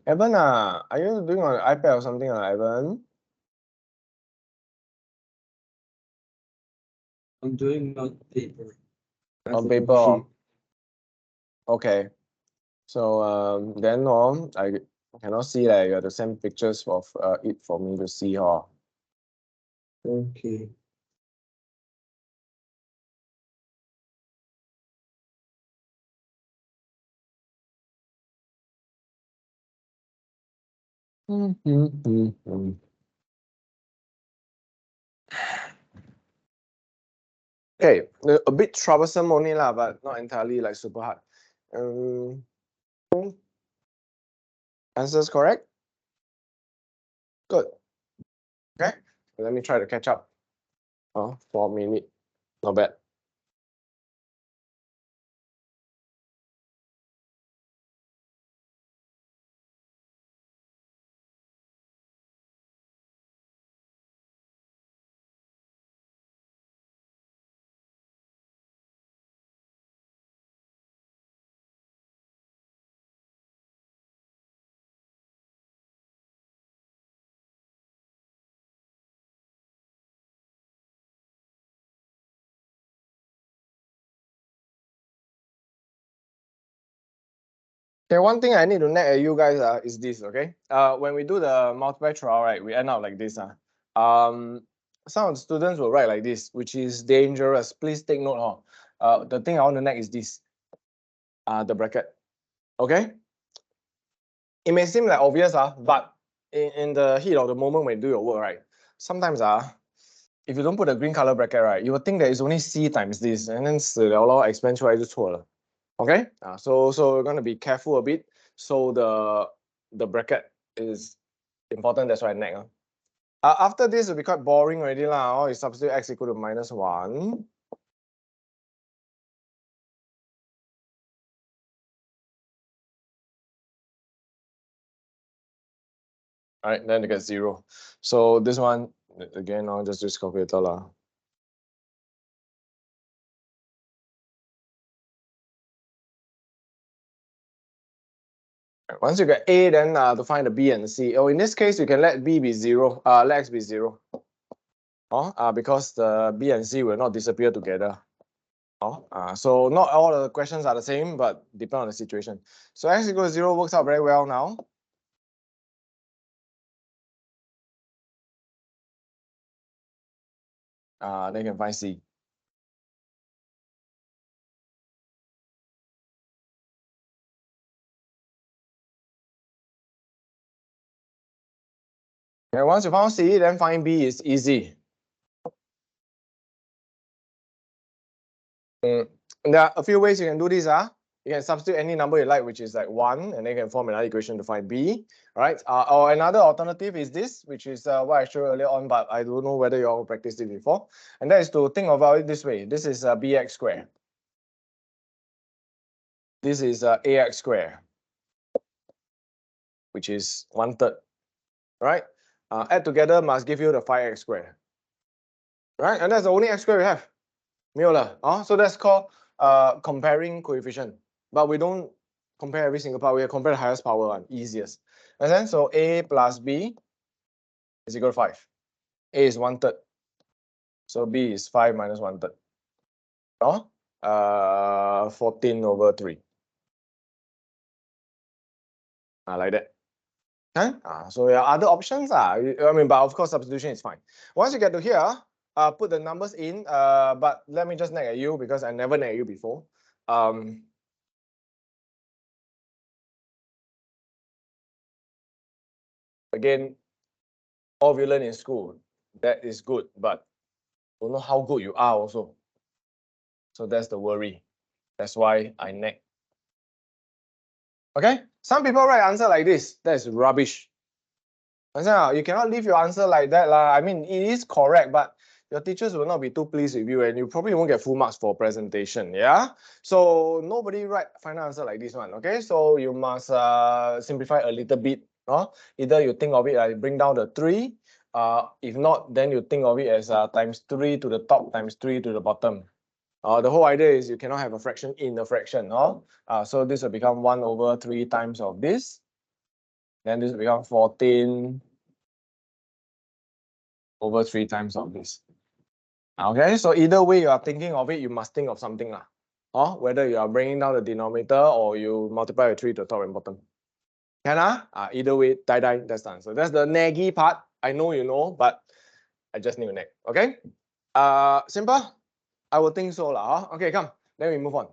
Evan, are you doing on iPad or something, Evan? I'm doing on paper. On paper. Okay. So then I cannot see you have to send pictures of it for me to see. Okay. Okay, a bit troublesome only lah, but not entirely like super hard. Answers correct? Good. Okay, let me try to catch up. 4 minutes, not bad. Okay, one thing I need to nag at you guys is this, okay? When we do the multiply trial, right, we end up like this. Some of the students will write like this, which is dangerous. Please take note. The thing I want to nag is this. The bracket. Okay? It may seem like obvious, but in the heat of the moment when you do your work, right? Sometimes if you don't put a green color bracket, right, you will think that it's only C times this, and then 死了咯 explain 出来就错了. Okay? So we're gonna be careful a bit. So the bracket is important. That's why I nag. After this, it'll be quite boring already lah. You substitute x equal to -1. All right, then you get 0. So this one again, I'll just use calculator lah. Once you get A, then to find the B and the C. Oh, in this case, you can let B be 0. Let x be 0. Because the B and C will not disappear together. So not all the questions are the same, but depend on the situation. So x equals 0 works out very well now. Then you can find C. And once you found C, then find B is easy. There are a few ways you can do this. You can substitute any number you like, which is like 1, and then you can form another equation to find B. Right? Or another alternative is this, which is what I showed earlier on, but I don't know whether you all practiced it before. And that is to think about it this way. This is bx squared. This is ax squared, which is 1/3. Right? Add together must give you the 5x squared. Right? And that's the only x squared we have. 没有了. So that's called comparing coefficient. But we don't compare every single part. We compare the highest power one, easiest. And then so a plus b is equal to 5. A is 1/3. So b is 5 minus 1/3. 14 over 3. Like that. So there are other options. I mean, but of course, substitution is fine. Once you get to here, put the numbers in. But let me just nag at you because I never nag at you before. Again, all of you learn in school, that is good, but don't know how good you are also. So that's the worry. That's why I nag. Okay, some people write answer like this. That's rubbish. You cannot leave your answer like that lah. I mean, it is correct, but your teachers will not be too pleased with you, and you probably won't get full marks for presentation. Yeah. So nobody write final answer like this one. Okay. So you must simplify a little bit. Either you think of it like bring down the 3. If not, then you think of it as times 3 to the top times 3 to the bottom. The whole idea is you cannot have a fraction in a fraction. So this will become 1 over 3 times of this. Then this will become 14 over 3 times of this. Okay, so either way you are thinking of it, you must think of something lah. Whether you are bringing down the denominator or you multiply with 3 to the top and bottom. Can either way, that's the answer. That's the naggy part. I know you know, but I just need a neg. Okay. Simple. I would think so lah. Okay, come. Then we move on.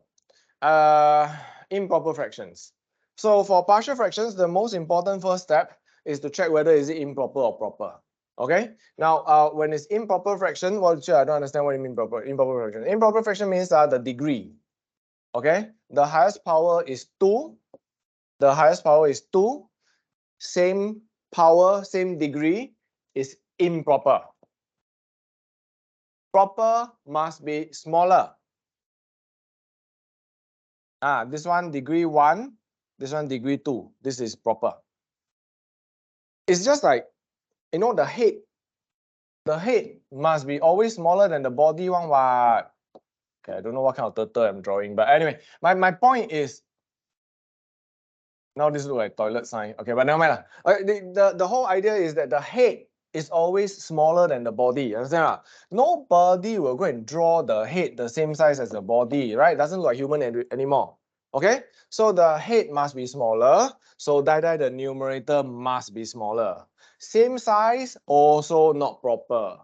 Improper fractions. So for partial fractions, the most important first step is to check whether is it improper or proper. Okay. Now, when it's improper fraction, I don't understand what you mean improper fraction. Improper fraction means the degree. Okay. The highest power is 2. The highest power is 2. Same power, same degree is improper. Proper must be smaller. This one degree 1, this one degree 2. This is proper. It's just like, you know, the head. The head must be always smaller than the body one. What? Okay, I don't know what kind of turtle I'm drawing, but anyway, my point is, now this looks like toilet sign. Okay, but never mind. The whole idea is that the head is always smaller than the body. You understand? Nobody will go and draw the head the same size as the body, right? It doesn't look like human anymore. Okay, so the head must be smaller. So the numerator must be smaller. Same size, also not proper.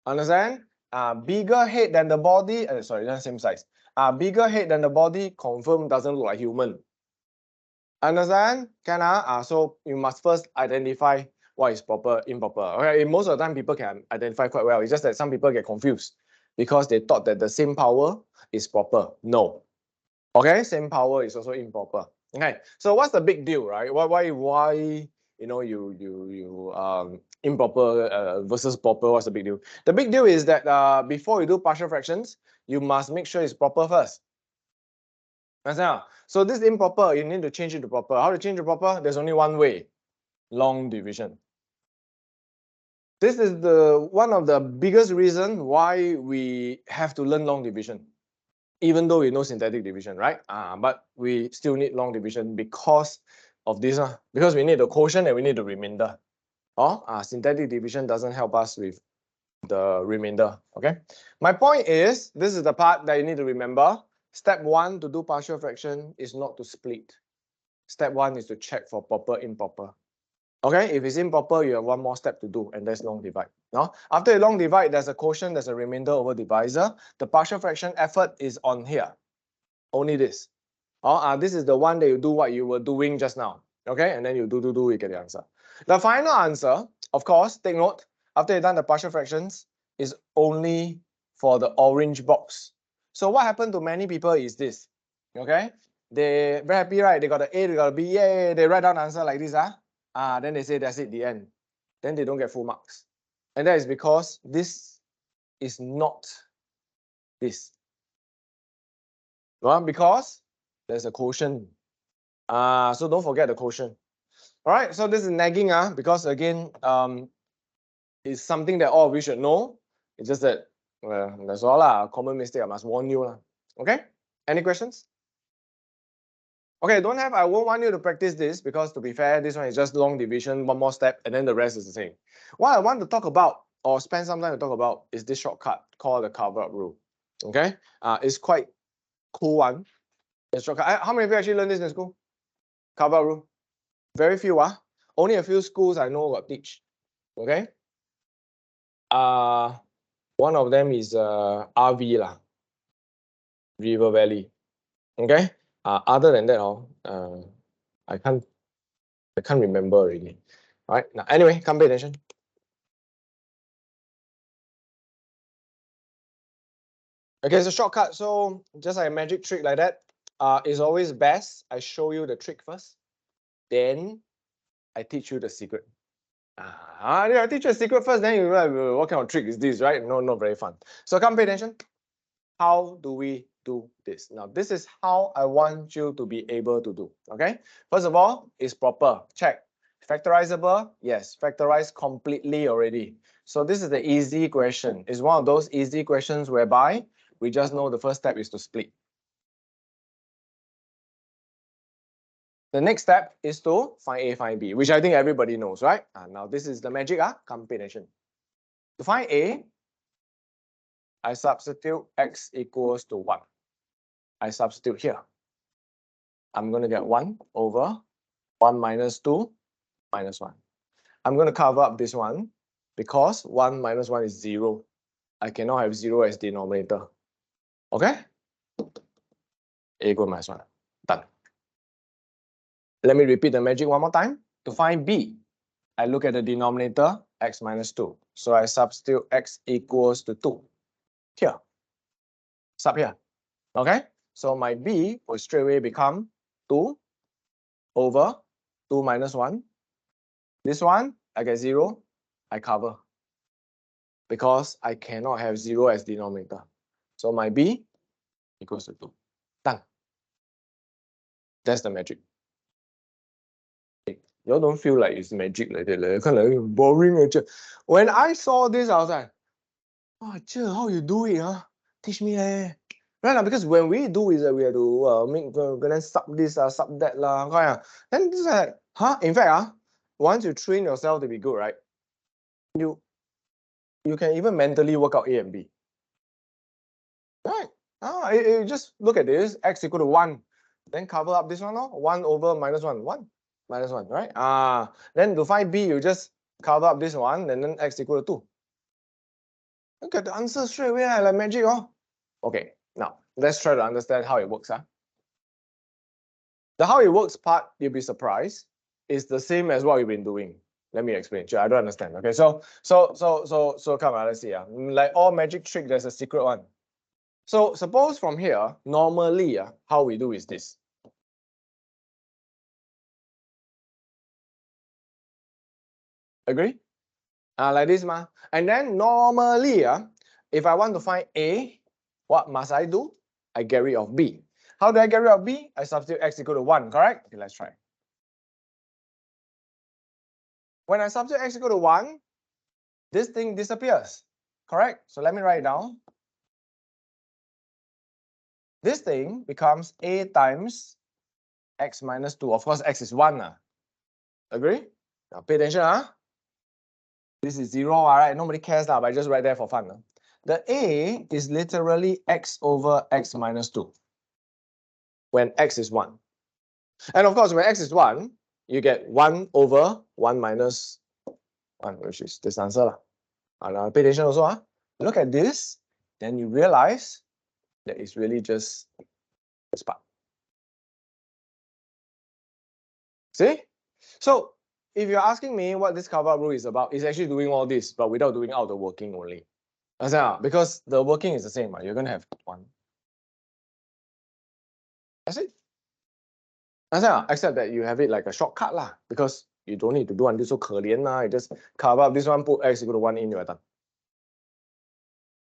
Understand? Bigger head than the body. Sorry, not same size. Bigger head than the body confirm doesn't look like human. Understand? Can so you must first identify what is proper, improper. Okay, most of the time people can identify quite well. It's just that some people get confused because they thought that the same power is proper. No. Okay, same power is also improper. Okay, so what's the big deal, right? Why you know you improper versus proper? What's the big deal? The big deal is that before you do partial fractions, you must make sure it's proper first. Understand? So this improper, you need to change it to proper. How to change to proper? There's only one way: long division. This is one of the biggest reason why we have to learn long division. Even though we know synthetic division, right? But we still need long division because of this. Because we need the quotient and we need the remainder. Synthetic division doesn't help us with the remainder. Okay. My point is, this is the part that you need to remember. Step 1 to do partial fraction is not to split. Step 1 is to check for proper, improper. Okay, if it's improper, you have one more step to do, and that's long divide. Now, after a long divide, there's a quotient, there's a remainder over divisor. The partial fraction effort is on here. Only this. This is the one that you do what you were doing just now. Okay, and then you do, you get the answer. The final answer, of course, take note, after you've done the partial fractions, is only for the orange box. So what happened to many people is this. Okay, they very happy, right? They got an A, they got a B, yay, they write down the answer like this. Then they say that's it, the end. Then they don't get full marks. And that is because this is not this. Well, because there's a quotient. So don't forget the quotient. All right, so this is nagging, because again, it's something that all of you should know. It's just that, well, that's all common mistake. I must warn you. Okay, any questions? Okay, I won't want you to practice this because to be fair, this one is just long division, one more step, and then the rest is the same. What I want to talk about or spend some time to talk about is this shortcut called the cover-up rule. Okay, it's quite cool one. The shortcut. How many of you actually learned this in school? Cover-up rule. Very few. Only a few schools I know got teach. Okay. One of them is RV lah, River Valley. Okay. Other than that, I can't remember already. All right. Now, anyway, come pay attention. Okay, it's a shortcut. So just like a magic trick like that, it's always best I show you the trick first, then I teach you the secret. I teach you the secret first, then you know what kind of trick is this, right? No, not very fun. So come pay attention. How do we do this? Now, this is how I want you to be able to do. Okay. First of all, it's proper. Check. Factorizable? Yes, factorized completely already. So this is the easy question. It's one of those easy questions whereby we just know the first step is to split. The next step is to find A, find B, which I think everybody knows, right? Now this is the magic, come pay attention. To find A, I substitute x equals to 1. I substitute here. I'm going to get 1 over 1 minus 2 minus 1. I'm going to cover up this one because 1 minus 1 is 0. I cannot have 0 as denominator. Okay? A equal minus 1. Done. Let me repeat the magic one more time. To find b, I look at the denominator, x minus 2. So I substitute x equals to 2. Here. Sub here. Okay? So my b will straight away become 2 over 2 minus 1. This one, I get 0. I cover. Because I cannot have 0 as denominator. So my b equals to 2. Done. That's the magic. You all don't feel like it's magic like that. Kind of like boring. When I saw this, I was like, oh, how you do it? Huh? Teach me. Right now, because when we do is we have to make then sub this, sub that. Then this is like, huh? In fact, once you train yourself to be good, right? You can even mentally work out A and B. Right? You just look at this, x equal to 1. Then cover up this one, 1 over minus 1, 1. Minus 1, right? Then to find b, you just cover up this one, and then x equal to 2. Look at the answer straight away, like magic. Okay, now let's try to understand how it works. The how it works part, you'll be surprised, is the same as what we've been doing. Let me explain. I don't understand. Okay, so come on, let's see. Like all magic trick, there's a secret one. So suppose from here, normally, how we do is this. Agree? Like this, ma. And then normally, if I want to find A, what must I do? I get rid of B. How do I get rid of B? I substitute x equal to 1, correct? Okay, let's try. When I substitute x equal to 1, this thing disappears, correct? So let me write it down. This thing becomes A times x minus 2. Of course, x is 1. Agree? Now pay attention. This is 0, all right? Nobody cares, but I just write there for fun. The A is literally x over x minus 2 when x is 1. And of course, when x is 1, you get 1 over 1 minus 1, which is this answer. And pay attention also. Look at this, then you realize that it's really just this part. See? So if you're asking me what this cover-up rule is about, it's actually doing all this, but without doing out the working only. Because the working is the same. You're going to have 1. That's it. Except that you have it like a shortcut because you don't need to do until so 可怜 you just cover up this one, put x equal to 1 in, you're done.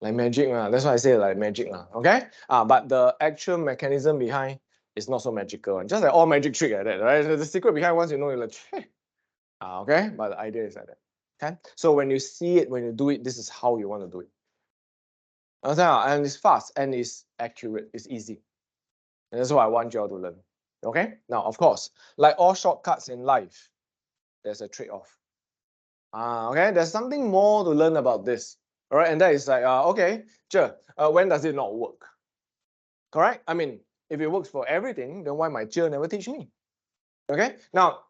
Like magic, that's why I say like magic, okay? But the actual mechanism behind is not so magical. Just like all magic trick like that, right? The secret behind, once you know, you're like, okay? But the idea is like that. Okay? So when you see it, when you do it, this is how you want to do it. And it's fast and it's accurate, it's easy. And that's what I want you all to learn. Okay? Now, of course, like all shortcuts in life, there's a trade-off. Okay, there's something more to learn about this. All right, and that is like, okay, sure, when does it not work? Correct? I mean, if it works for everything, then why my teacher never teach me? Okay, now,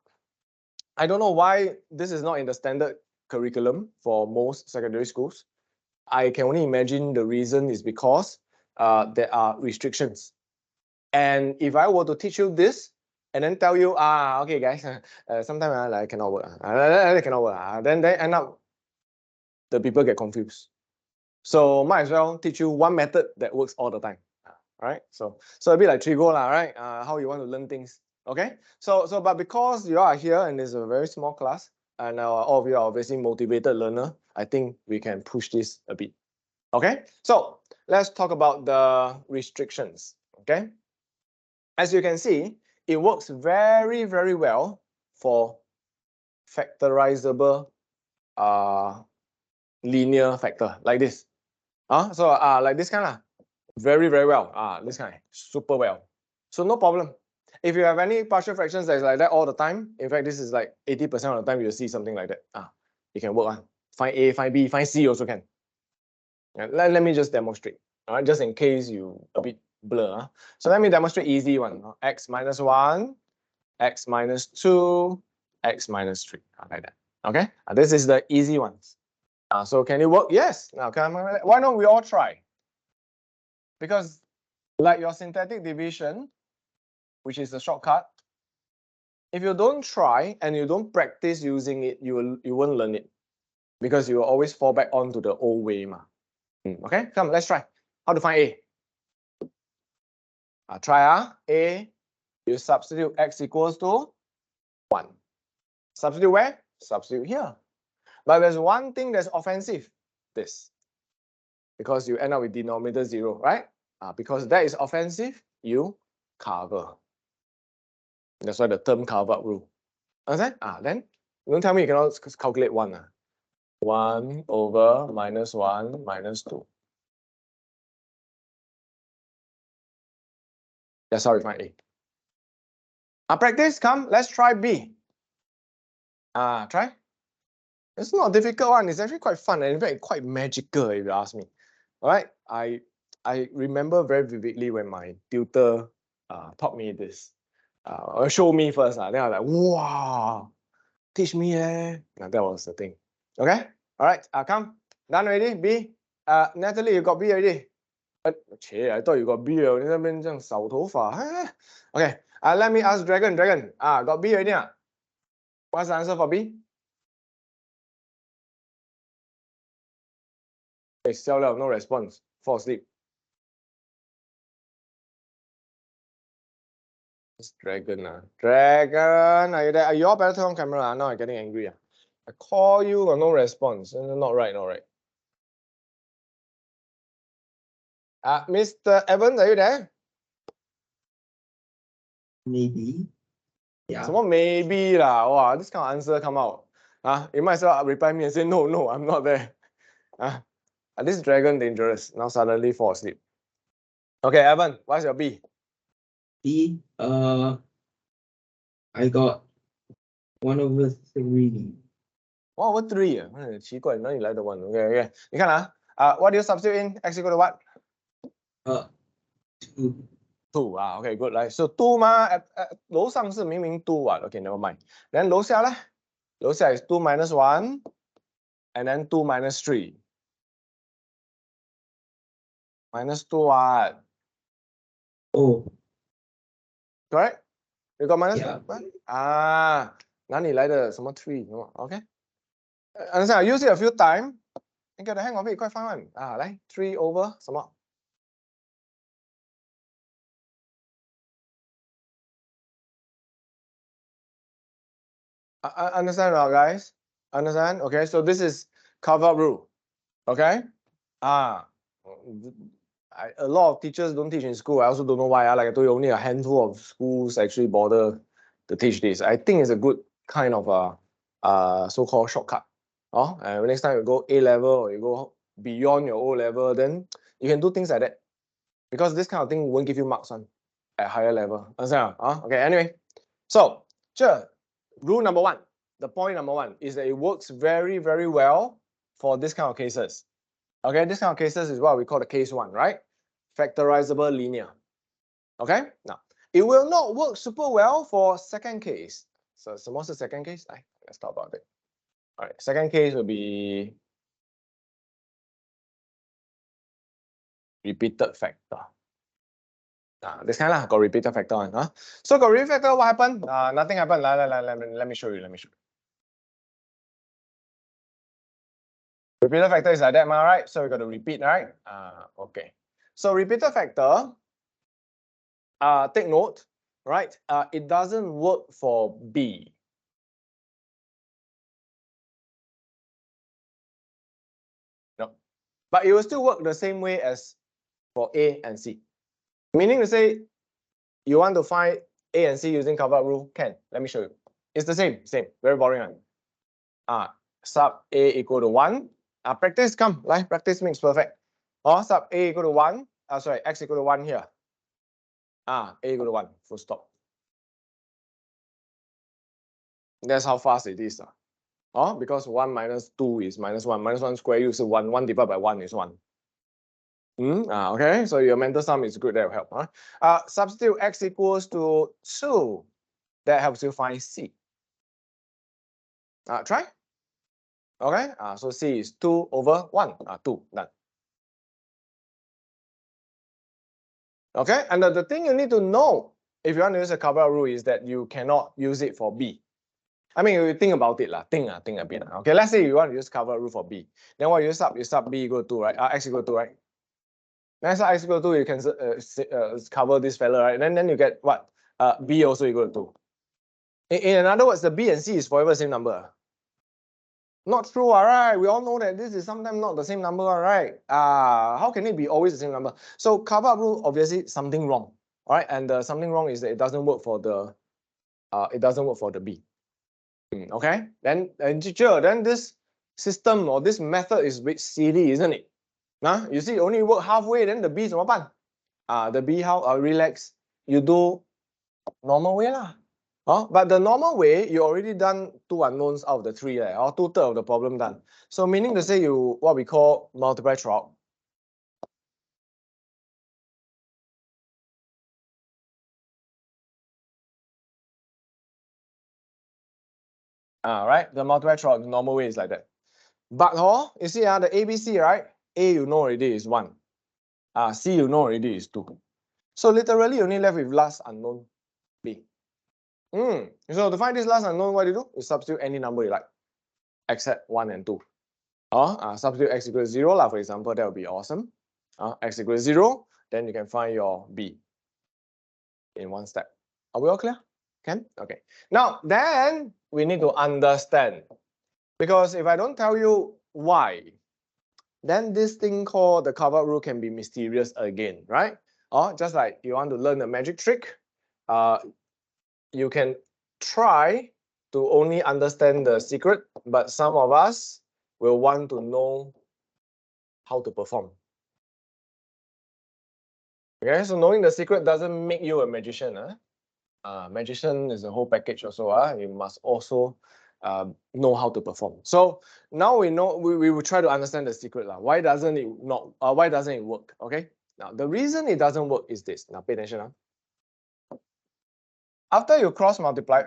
I don't know why this is not in the standard curriculum for most secondary schools. I can only imagine the reason is because there are restrictions. And if I were to teach you this, and then tell you, okay, guys, sometimes I cannot work. Cannot work. Then they end up, the people get confused. So might as well teach you one method that works all the time. Right? So a bit like Trigo, right? How you want to learn things. Okay. But because you are here and it's a very small class, and all of you are obviously motivated learner, I think we can push this a bit. Okay. So let's talk about the restrictions. Okay. As you can see, it works very, very well for factorizable linear factor like this. So like this kind, very, very well. This kind, super well. So no problem. If you have any partial fractions that's like that all the time, in fact, this is like 80% of the time you'll see something like that. You can work on. Find A, find B, find C also can. Let me just demonstrate. All right, just in case you a bit blur. So let me demonstrate easy one. X minus 1, x minus 2, x minus 3, like that. Okay, this is the easy ones. So can it work? Yes. Now, why don't we all try? Because like your synthetic division, which is a shortcut, if you don't try and you don't practice using it, you won't learn it. Because you will always fall back onto the old way. Okay, come, let's try. How to find A? Try A, you substitute x equals to 1. Substitute where? Substitute here. But there's one thing that's offensive, this. Because you end up with denominator 0, right? Because that is offensive, you cover. That's why the term cover up rule. Understand? Then don't tell me you cannot calculate 1. 1 over minus 1 minus 2. That's how we find A. Practice, come, let's try B. Try. It's not a difficult one. It's actually quite fun and in fact quite magical if you ask me. All right. I remember very vividly when my tutor taught me this. Show me first. Then I was like, wow, teach me eh. Now that was the thing. Okay. All right. Come. Done already. B. Natalie, you got B already. I thought you got B. 你那边这样扫头发. Okay. Let me ask Dragon. Dragon. Got B already. What's the answer for B? Okay, still no response. Fall asleep. It's Dragon. Dragon, are you there? You all better turn on camera. Now I'm getting angry. I call you, no response. Not right, not right. Mr. Evans, are you there? Maybe. Yeah. Some maybe lah. Wow, this kind of answer come out. You might as well reply me and say no, I'm not there. This Dragon dangerous. Now suddenly fall asleep. Okay, Evan, what's your B? B. I got 1 over 3. 1 over 3 奇怪，哪里来的 1？ Okay. 你看what do you substitute in? X equal to what? 2. 2 okay, good. Right. So 2嘛，楼上是明明2Okay, never mind. Then 楼下呢？楼下 is 2 minus 1, and then 2 minus 3. Minus 2 what? Oh. Correct? You got minus Yeah. 1? 哪里来的什么 3? Okay. Understand? Use it a few times. You get the hang of it, quite fun. 来 3 over 什么？ Understand now, guys? Understand? Okay, so this is cover rule. Okay? A lot of teachers don't teach in school. I also don't know why. Like I told you, only a handful of schools actually bother to teach this. I think it's a good kind of so-called shortcut. And next time you go A level or you go beyond your O level, then you can do things like that. Because this kind of thing won't give you marks on at higher level. Understand? Okay, anyway. So, sure. Rule number 1, the point number 1 is that it works very, very well for this kind of cases. Okay, this kind of cases is what we call the case 1, right? Factorizable linear. Okay, now it will not work super well for second case. So, what's the second case? Let's talk about it. All right, second case will be repeated factor. This kind got repeated factor on. So got repeated factor, what happened? Nothing happened. Let me show you. Repeated factor is like that, right? So we got to repeat, right? Okay. So repeated factor, take note, right? It doesn't work for B. No, but it will still work the same way as for A and C. Meaning to say, you want to find A and C using cover-up rule? Can. Let me show you. It's the same. Very boring one. Sub A equal to 1. Practice, come. Practice makes perfect. Sub A equal to 1. X equal to 1 here. A equal to 1. Full stop. That's how fast it is. Because 1 minus 2 is minus 1. Minus 1 square is 1. 1 divided by 1 is 1. Okay, so your mental sum is good. That will help. Substitute x equals to 2. That helps you find C. Try. Okay, so C is 2 over 1, 2, done. Okay, and the thing you need to know if you want to use a cover-up rule is that you cannot use it for B. I mean, you think about it, think a bit. Okay, let's say you want to use cover-up rule for B. Then what you sub B equal to 2, right? X equal to 2, right? Next x equal to 2, you can cover this fella, right? And then you get what? B also equal to 2. In other words, the B and C is forever the same number. Not true, all right? We all know that this is sometimes not the same number, all right? How can it be always the same number? So cover-up rule, obviously something wrong, all right? And something wrong is that it doesn't work for the B. Okay, then teacher, then this system or this method is a bit silly, isn't it? You see, only work halfway, then the B 怎么办? The B how? Relax, you do normal way lah. But the normal way, you already done 2 unknowns out of the 3, or 2/3 of the problem done. So meaning to say you what we call multiply throughout. Right, the multiply throughout the normal way is like that. But you see the ABC, right? A you know already is 1. C you know already is 2. So literally you only left with last unknown B. So to find this last unknown, what do you do? You substitute any number you like, except 1 and 2. Substitute x equals 0 for example, that would be awesome. X equals 0, then you can find your B in one step. Are we all clear? Can? Okay. Now, then we need to understand. Because if I don't tell you why, then this thing called the cover-up rule can be mysterious again, right? Just like you want to learn a magic trick, you can try to only understand the secret, but some of us will want to know how to perform. Okay, so knowing the secret doesn't make you a magician. Magician is a whole package also. You must also know how to perform. So now we know we will try to understand the secret. Why doesn't it work? Okay. Now the reason it doesn't work is this. Now pay attention. After you multiply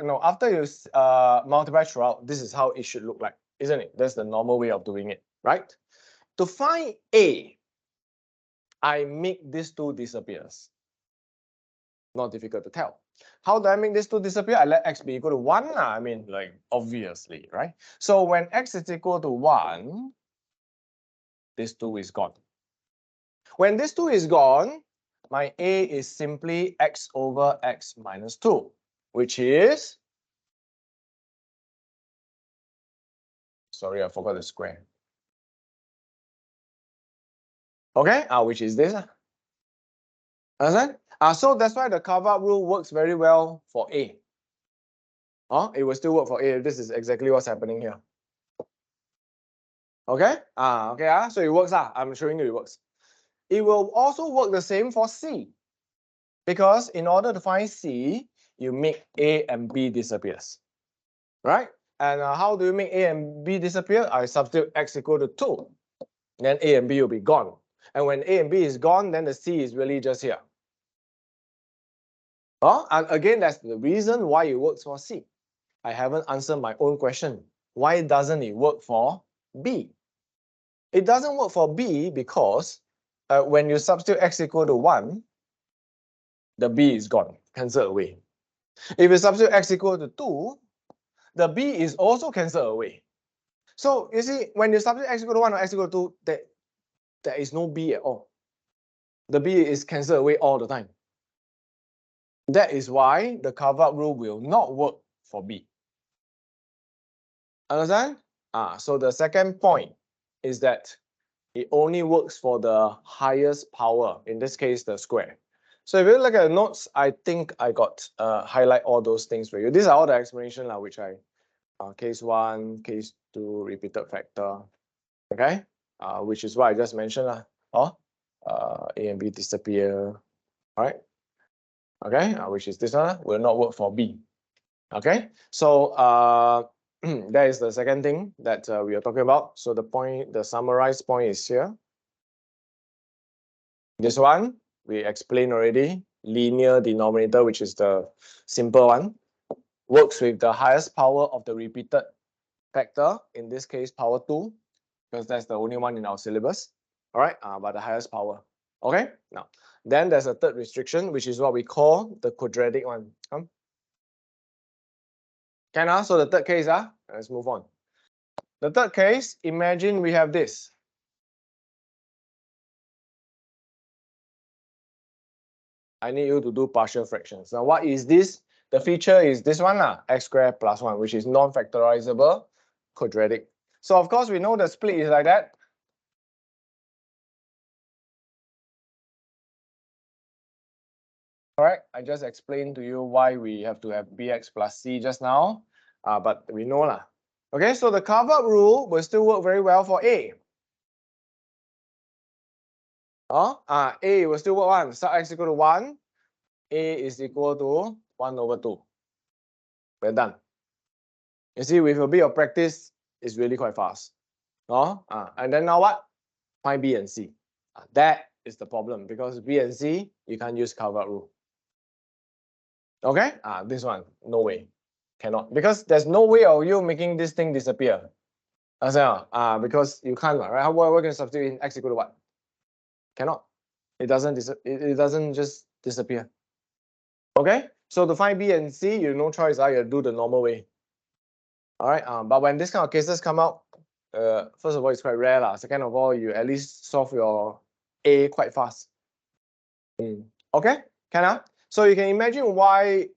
throughout, this is how it should look like, isn't it? That's the normal way of doing it, right? To find A, I make these 2 disappears. Not difficult to tell. How do I make these 2 disappear? I let x be equal to 1. I mean, like, obviously, right? So when x is equal to 1, this 2 is gone. When this 2 is gone, my A is simply x over x minus 2, which is, sorry, I forgot the square. Okay, which is this. Understand? So that's why the cover-up rule works very well for A. It will still work for A. This is exactly what's happening here. Okay? So it works. I'm showing you it works. It will also work the same for C. Because in order to find C, you make A and B disappears. Right? And how do you make A and B disappear? I substitute x equal to 2. Then A and B will be gone. And when A and B is gone, then the C is really just here. And again, that's the reason why it works for C. I haven't answered my own question. Why doesn't it work for B? It doesn't work for B because when you substitute x equal to 1, the B is gone, cancelled away. If you substitute x equal to 2, the B is also cancelled away. So you see, when you substitute x equal to 1 or x equal to 2, there is no B at all. The B is cancelled away all the time. That is why the cover-up rule will not work for B. Understand? So the second point is that it only works for the highest power, in this case, the square. So if you look at the notes, I think I got highlight all those things for you. These are all the explanation which I, case 1, case 2, repeated factor, okay? Which is what I just mentioned. A and B disappear, all right? Okay, which is this one, will not work for B. Okay, so that is the second thing that we are talking about. So the summarized point is here. This one, we explained already. Linear denominator, which is the simple one, works with the highest power of the repeated factor, in this case power 2, because that's the only one in our syllabus. All right, but the highest power. Okay, now then there's a third restriction, which is what we call the quadratic one. Can so the third case, let's move on. The third case, imagine we have this. I need you to do partial fractions. Now, what is this? The feature is this one, x squared plus 1, which is non-factorizable quadratic. So, of course, we know the split is like that. All right, I just explained to you why we have to have bx plus c just now, but we know lah. Okay, so the carve-out rule will still work very well for A. A will still work one. Sub x equal to 1, A is equal to 1 over 2. We're done. You see, with a bit of practice, it's really quite fast. And then now what? Find B and C. That is the problem, because B and C, you can't use carve-out rule. Okay? This one, no way. Cannot. Because there's no way of you making this thing disappear. Because you can't, right? How we're going to substitute in x equal to what? Cannot. It doesn't just disappear. Okay? So to find B and C, you have no choice. You do the normal way. All right. But when this kind of cases come out, first of all, it's quite rare. Second of all, you at least solve your A quite fast. Okay? So you can imagine why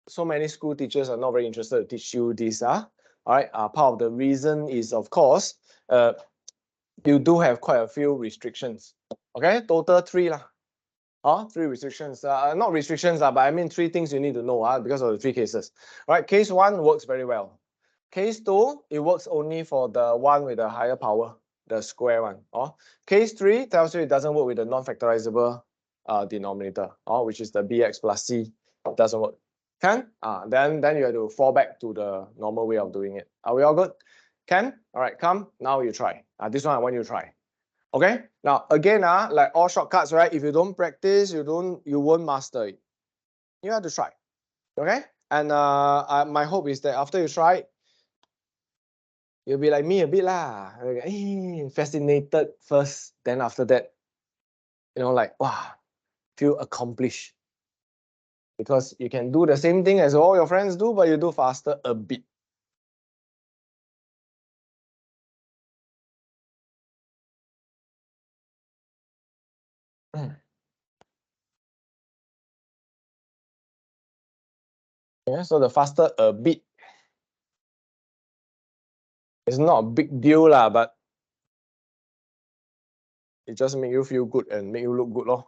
so many school teachers are not very interested to teach you this. All right. Part of the reason is, of course, you do have quite a few restrictions. Okay, total 3 lah. 3 restrictions. Not restrictions, but I mean 3 things you need to know because of the 3 cases. All right, case 1 works very well. Case 2, it works only for the one with the higher power, the square one. Case 3 tells you it doesn't work with the non-factorizable denominator, which is the bx plus c. It doesn't work. Then you have to fall back to the normal way of doing it. Are we all good? All right, come. Now you try. This one I want you to try. Okay. Now again, like all shortcuts, right? If you don't practice, you won't master it. You have to try. Okay. And my hope is that after you try, you'll be like me a bit lah. Fascinated first, then after that, like wow, feel accomplished. Because you can do the same thing as all your friends do, but you do faster a bit. Yeah, so the faster a bit. It's not a big deal lah, but it just make you feel good and make you look good lor.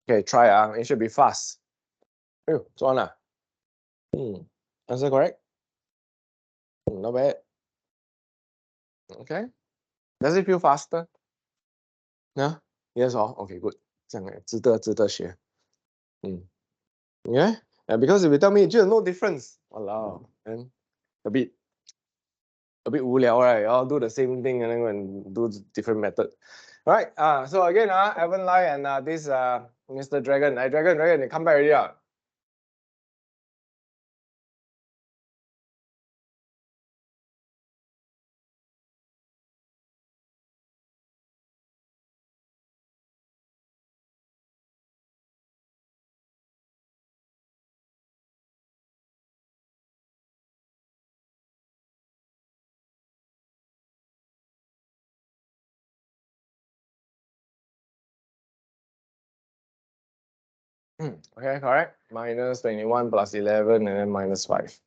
Okay, try. It should be fast. Oh, 做完了。Answer correct. Not bad. Okay. Does it feel faster? Yeah. Yes. Oh, okay. Good. 这样值得学。Yeah. Because if you tell me just no difference, walao, then a bit无聊, right? I'll do the same thing and then go and do different method. All right. So again, Evan Lai and this Mr. Dragon. Dragon, you come back already. Okay, correct. Minus 21 plus 11 and then minus 5.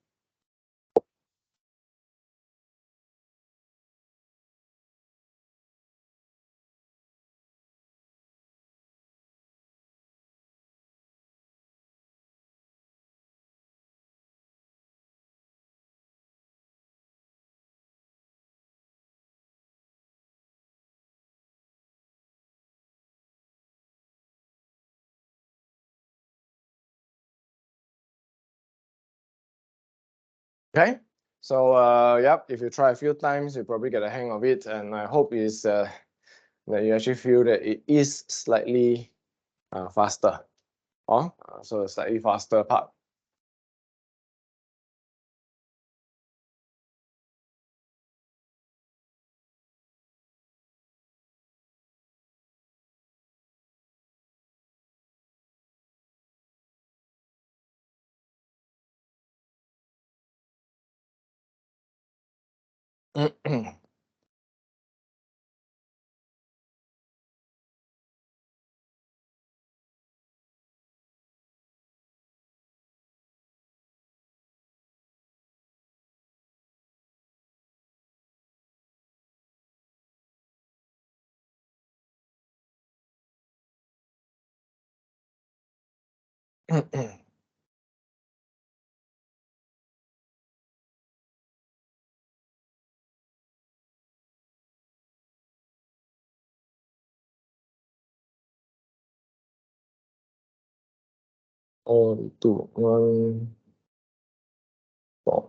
Okay, so yep, if you try a few times, you probably get a hang of it, and I hope is that you actually feel that it is slightly faster. So a slightly faster part. Oh, 2, 1, 4.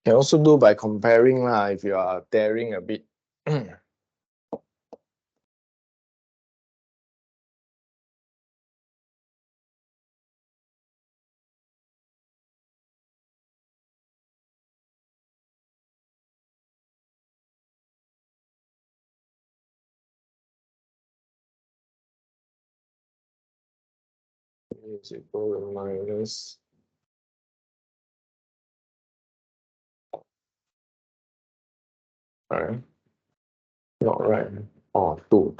Can also do by comparing lah if you are daring a bit. Is equal to minus. Alright. Not right. Oh, 2.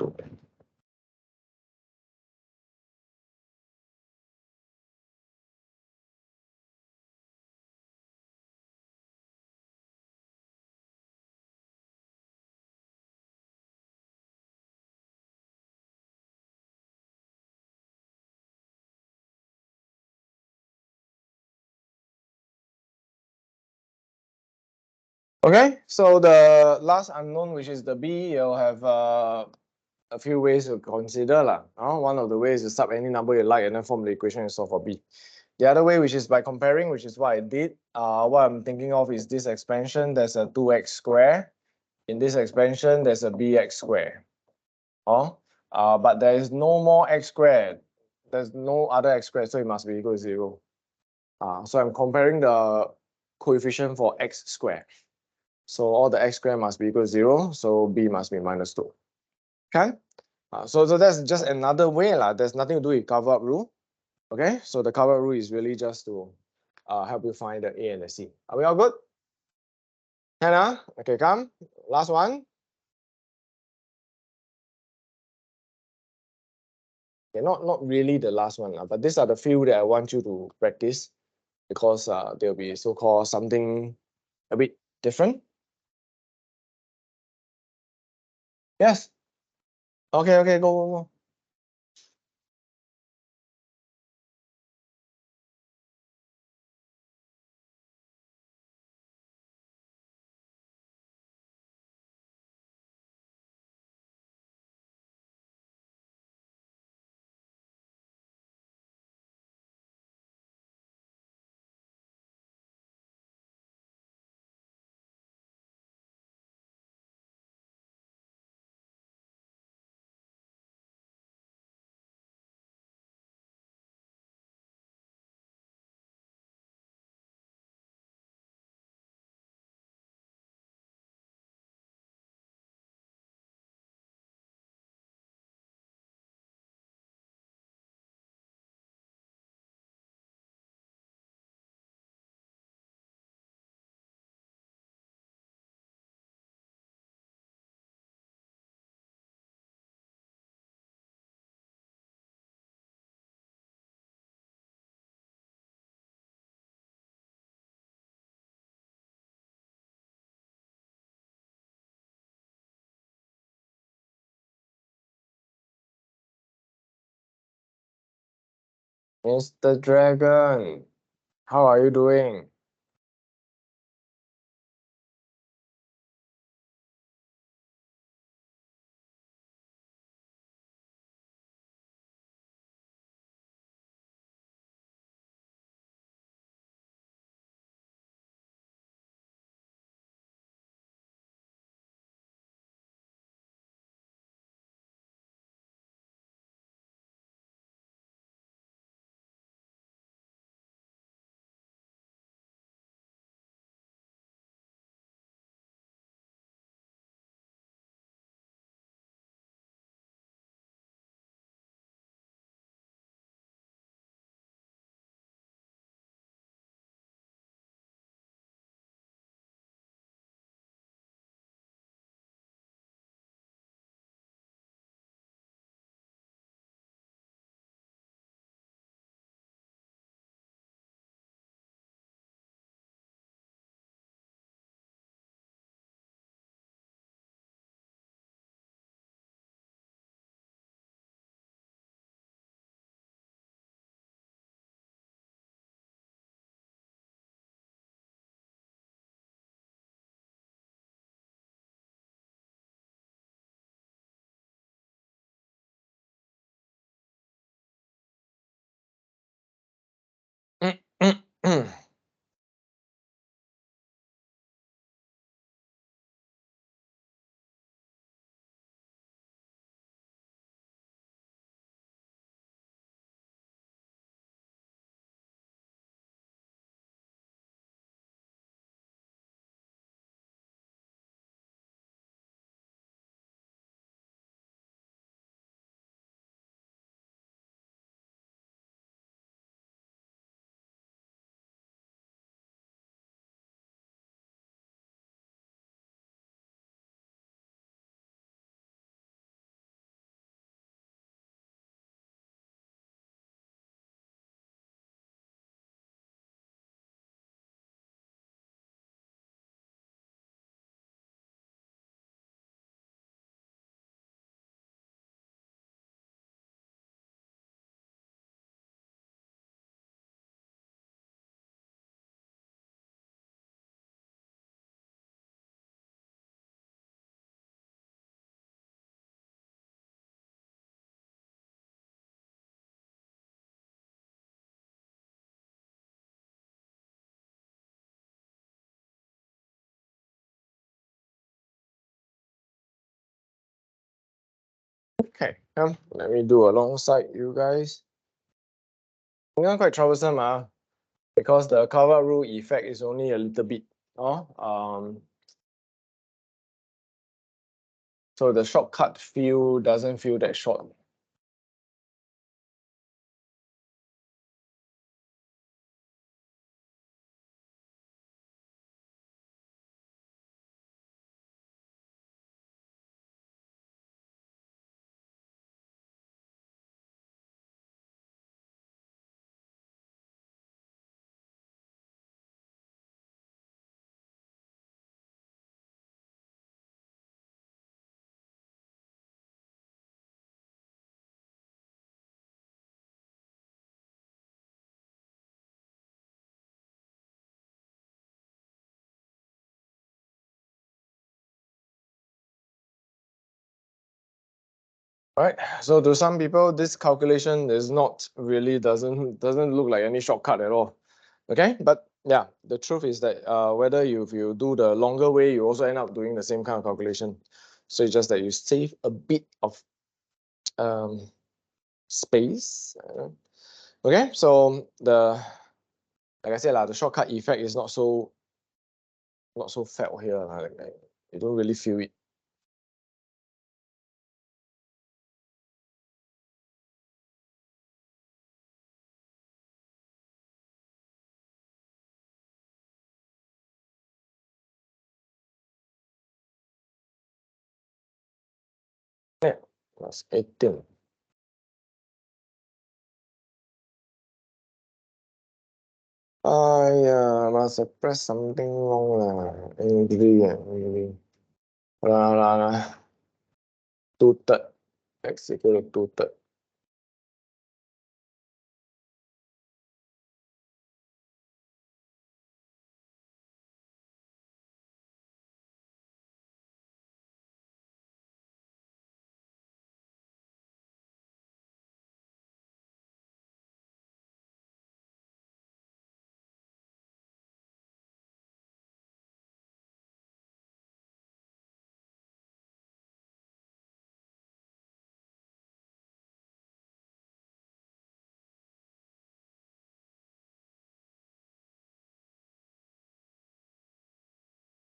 Okay, so the last unknown, which is the B, you'll have a few ways to consider lah. One of the ways is to sub any number you like and then form the equation and solve for B. The other way, which is by comparing, which is what I did, what I'm thinking of is this expansion, there's a 2x square. In this expansion, there's a bx square. Oh, but there is no more x squared. There's no other x squared, so it must be equal to 0. So I'm comparing the coefficient for x squared. So all the x squared must be equal to 0, so b must be minus 2. Okay? So that's just another way. There's nothing to do with cover-up rule. Okay, so the cover-up rule is really just to help you find the a and the c. Are we all good? Hannah, okay, come. Last one. Okay, not really the last one, but these are the few that I want you to practice because they'll be so-called something a bit different. Yes. Okay, go. Mr. Dragon, how are you doing? Okay, let me do alongside you guys. Quite troublesome, because the cover rule effect is only a little bit. So the shortcut feel doesn't feel that short. Right, so to some people, this calculation is not really doesn't look like any shortcut at all. Okay, but yeah, the truth is that whether if you do the longer way, you also end up doing the same kind of calculation. So it's just that you save a bit of space. Okay, so like I said, the shortcut effect is not so felt here. Like, you don't really feel it. Yeah, plus 18. Must have pressed something wrong lah. Angry. Lah. 2/3. X equal to 2/3.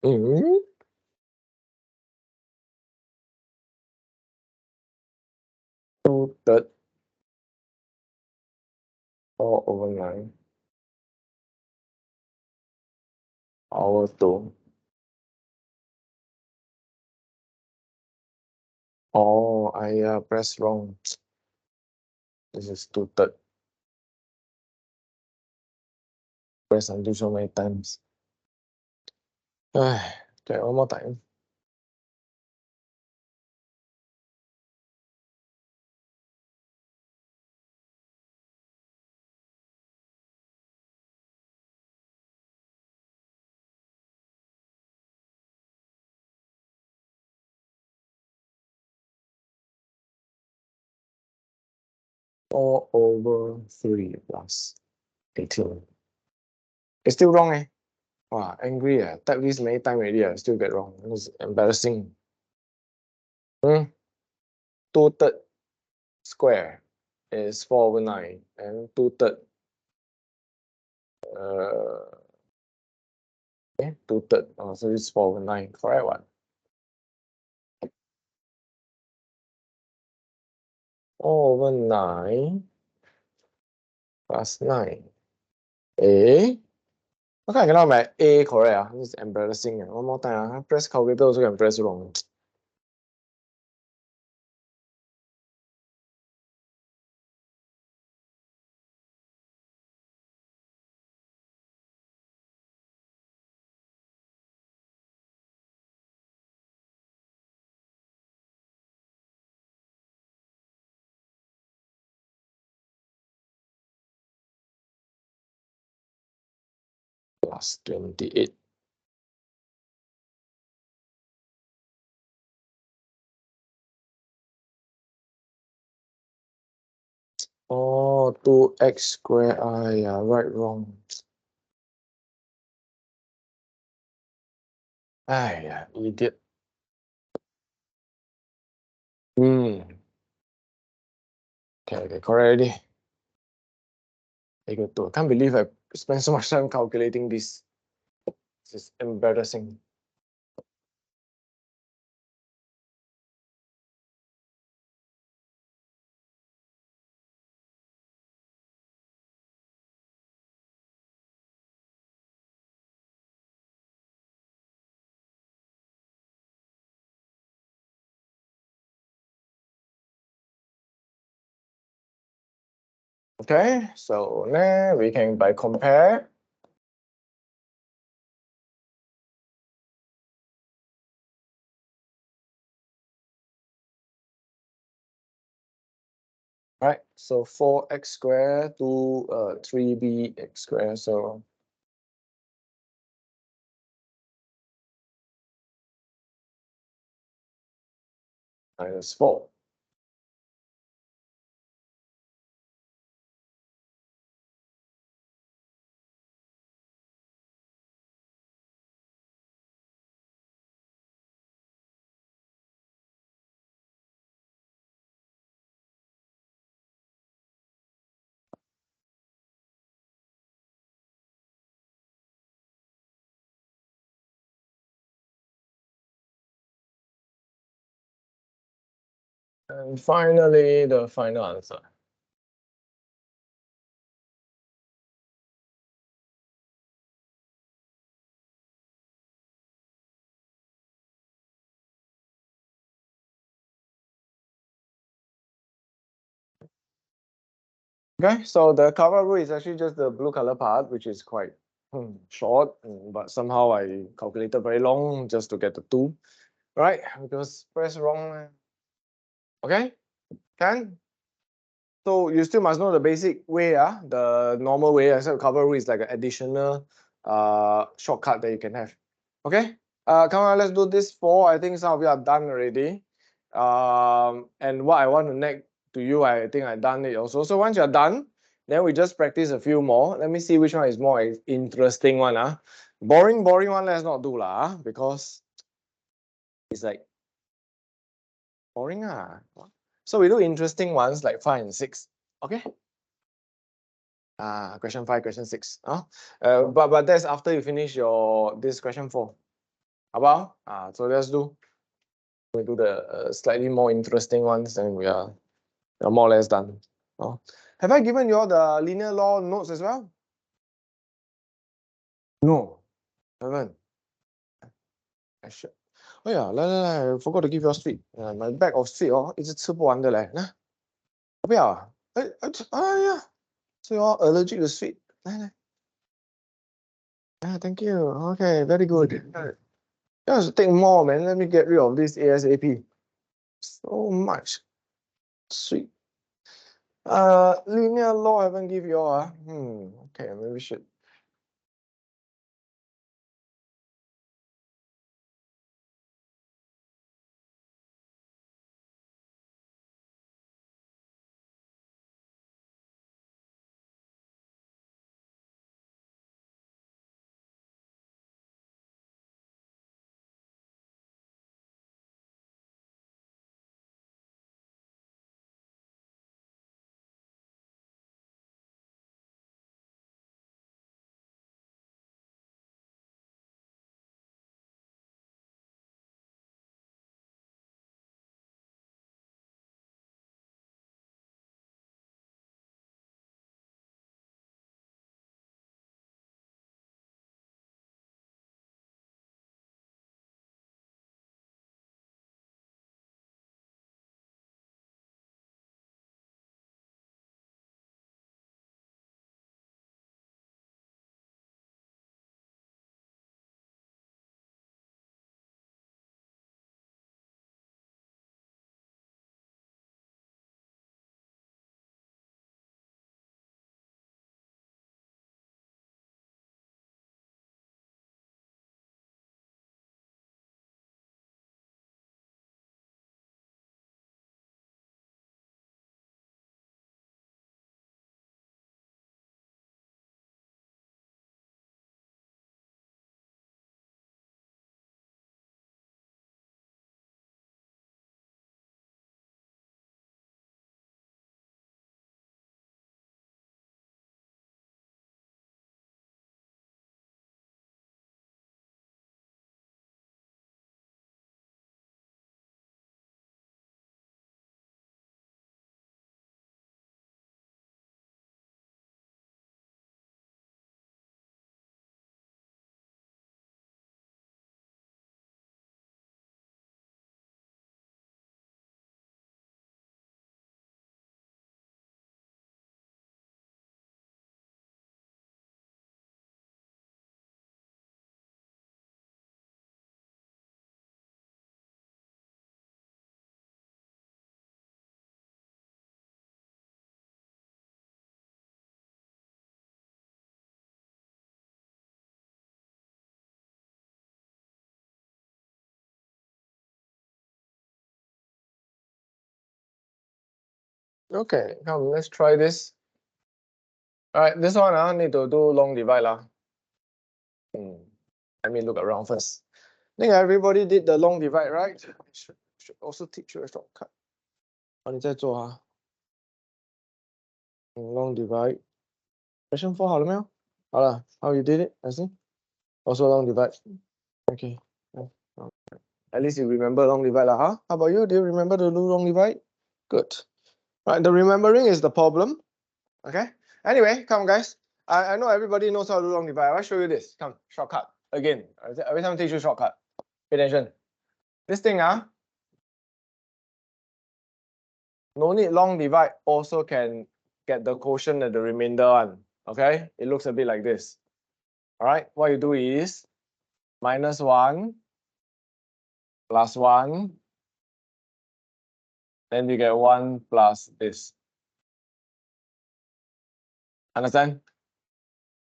Mm. 2/3 all over 9 over 2. Oh, I pressed wrong. This is 2/3. Press until so many times. Okay, one more time. All over 3 plus 18. It's still wrong, eh? Wow, angry. Type this many times already, I still get wrong. It's embarrassing. 2/3 square is 4 over 9, and 2/3 2/3. So it's 4 over 9. Correct one. 4 over 9 plus 9. Okay, I cannot make A correct. This is embarrassing. One more time. I press calculator also can press wrong. Plus 28. Oh, 2x squared. Yeah, right, wrong. Yeah, idiot. Okay, correct already. Equal to. I can't believe I spent so much time calculating this. This is embarrassing. Okay, so now we can by compare. Right, so 4x squared to 3bx squared, so minus 4. And finally, the final answer. Okay, so the cover rule is actually just the blue color part, which is quite short, but somehow I calculated very long just to get the 2, right? Because press wrong. Okay, can? So you still must know the basic way, the normal way, except cover rule is like an additional shortcut that you can have. Okay, come on, let's do this 4. I think some of you are done already. And what I want to nag to you, I think I done it also. So once you're done, then we just practice a few more. Let me see which one is more interesting one. Boring one, let's not do lah, because it's like boring . So we do interesting ones like 5 and 6. Okay. Question 5, question 6. But that's after you finish this question 4. About so let's do. We do the slightly more interesting ones, and we are more or less done. Have I given you all the linear law notes as well? No, haven't. I should. Oh yeah, I forgot to give you all sweet. My bag of sweet 一直吃不完的嘞。不要啊？哎呀，所以allergic to sweet。来。Thank you. Okay, very good. Just take more, man. Let me get rid of this ASAP. So much sweet. Linear law haven't give you all. Okay, maybe we should. Okay, come, let's try this. All right, this one I need to do long divide lah. Let me look around first. I think everybody did the long divide, right? Should also teach you a shortcut. 你在做啊 long divide. Question 4好了没有？好了 how you did it? I see. Also long divide. Okay. At least you remember long divide lah, huh? How about you? Do you remember to do long divide? Good. Right, the remembering is the problem. Okay. Anyway, come guys. I know everybody knows how to do long divide. I'll show you this. Come, shortcut. Again, every time I teach you shortcut. Pay attention. This thing, no need long divide, also can get the quotient and the remainder one. Okay, it looks a bit like this. All right, what you do is -1 +1, then you get 1 plus this. Understand?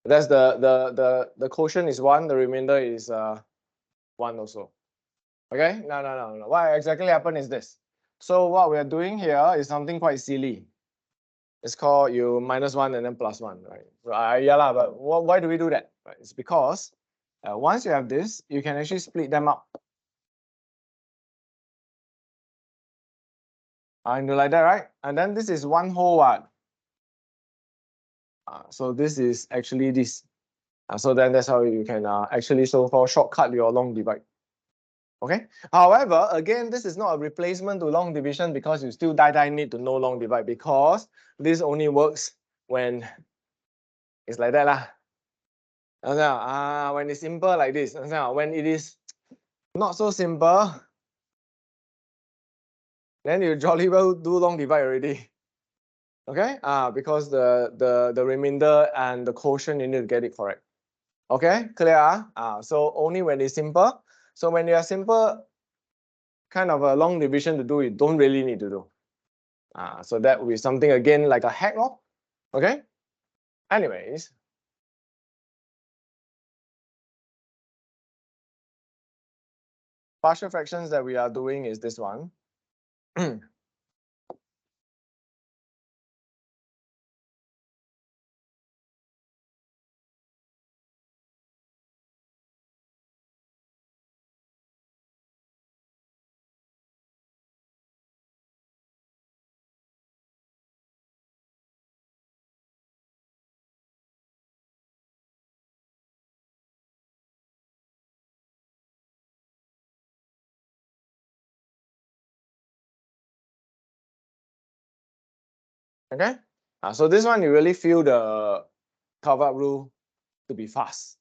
That's the quotient is 1, the remainder is 1 also. Okay, no. What exactly happened is this. So what we are doing here is something quite silly. It's called you -1 and then +1, right? Yeah lah, but why do we do that? Right? It's because once you have this, you can actually split them up. And like that, right? And then this is one whole one. So this is actually this. So then that's how you can actually so-called shortcut your long divide. Okay. However, again, this is not a replacement to long division because you still die need to know long divide because this only works when it's like that lah. When it's simple like this, when it is not so simple, then you jolly well do long divide already. Okay, because the remainder and the quotient you need to get it correct. Okay, clear? So only when it's simple. So when you are simple, kind of a long division to do, you don't really need to do. So that will be something again like a hack, no? Okay. Anyways, partial fractions that we are doing is this one. Okay. So this one you really feel the cover-up rule to be fast.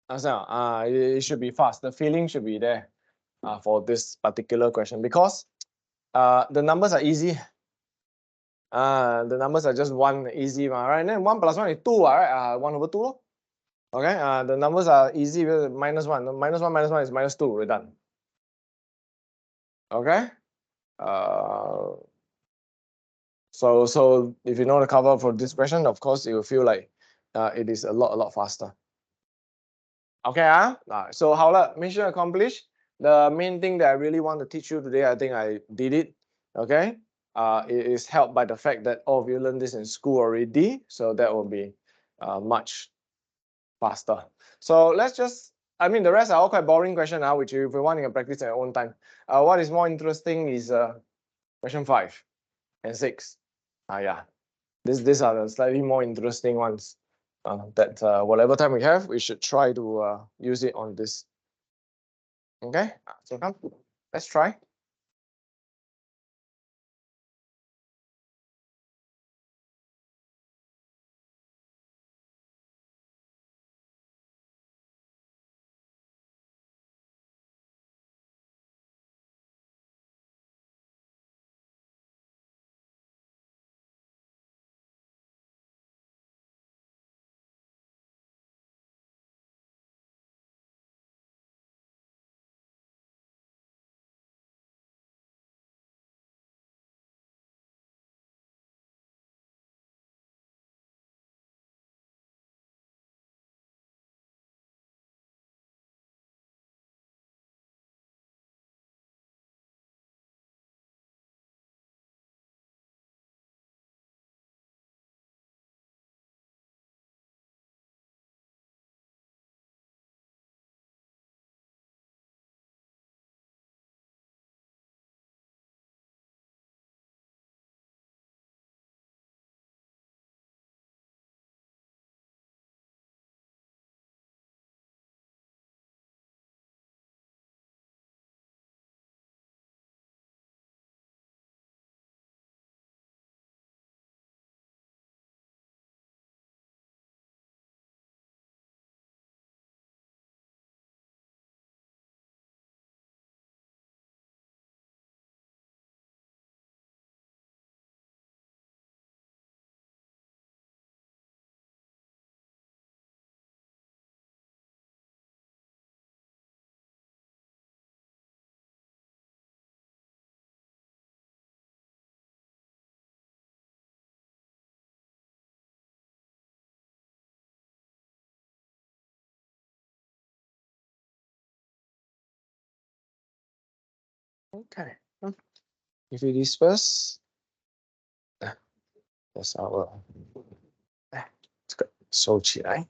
It should be fast. The feeling should be there for this particular question because the numbers are easy. The numbers are just one easy, right? And then 1 plus 1 is 2, right? 1/2. Okay. The numbers are easy. -1. -1 is -2. We're done. Okay. So if you know the cover for this question, of course you will feel like it is a lot faster. Okay, so how了? Mission accomplished. The main thing that I really want to teach you today, I think I did it. Okay. It is helped by the fact that all of you learned this in school already, so that will be much faster. So let's just, I mean, the rest are all quite boring questions now, which if you want, you can practice at your own time. What is more interesting is question 5 and 6. Yeah, these are the slightly more interesting ones. That whatever time we have, we should try to use it on this. Okay, so come, let's try. Okay. If we disperse, that's our 这个收起来。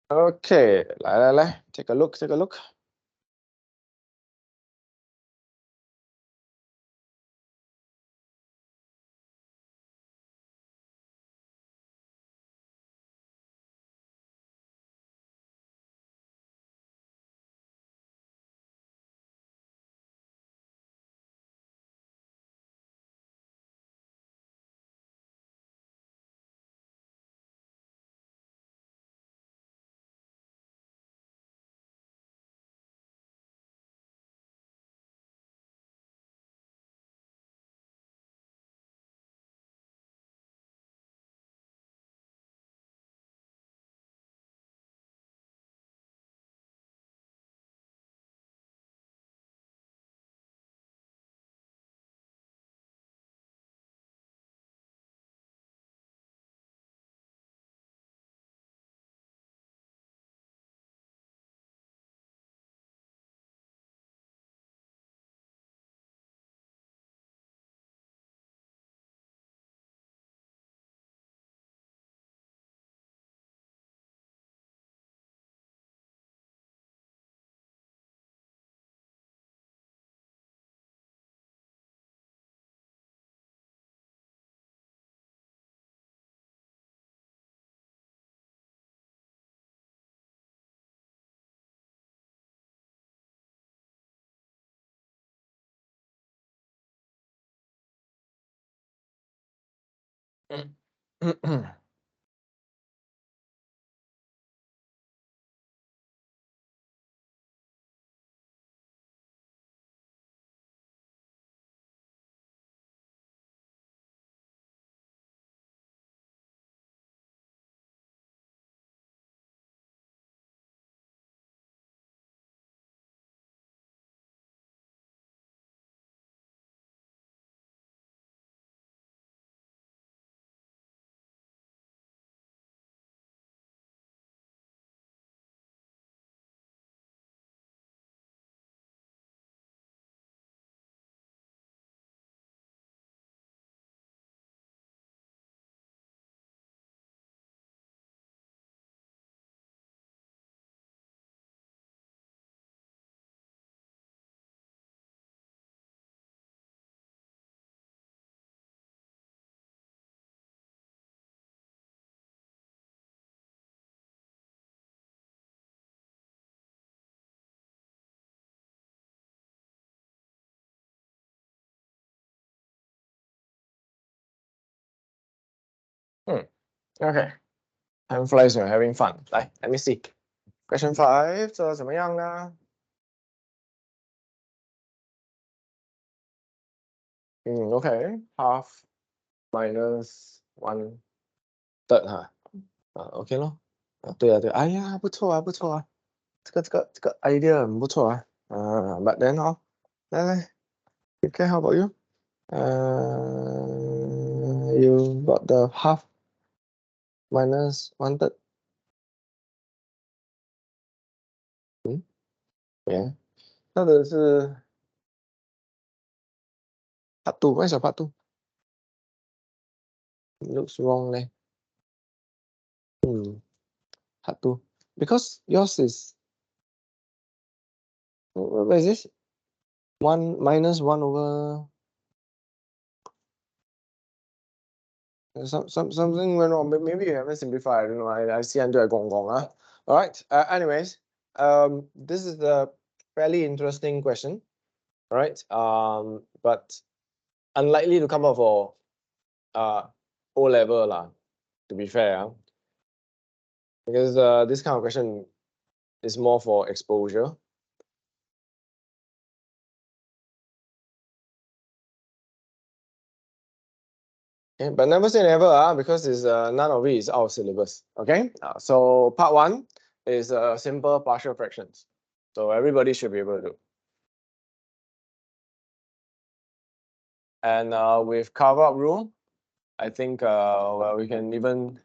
Okay，来，take a look，take a look。Okay. Time flies when you're having fun. 来 let me see. Question 5，这怎么样呢？OK，half minus 1/3哈。OK 咯。对啊，哎呀，不错啊，这个 idea 很不错啊。But then 哦，来，OK， how about you？You got the half minus 1/3。对，那个是 part two， 为什么 part two？ Looks wrong 呢？part two because yours is what is this? 1 minus 1 over something went wrong. Maybe you haven't simplified. I don't know. I see until I gong. All right. Anyways, this is a fairly interesting question. All right. But unlikely to come up for O level lah. To be fair, because this kind of question is more for exposure. Okay, but never say never, because it's none of it is our syllabus. Okay, so part 1 is simple partial fractions, so everybody should be able to do. And with carve-out rule, I think well, we can even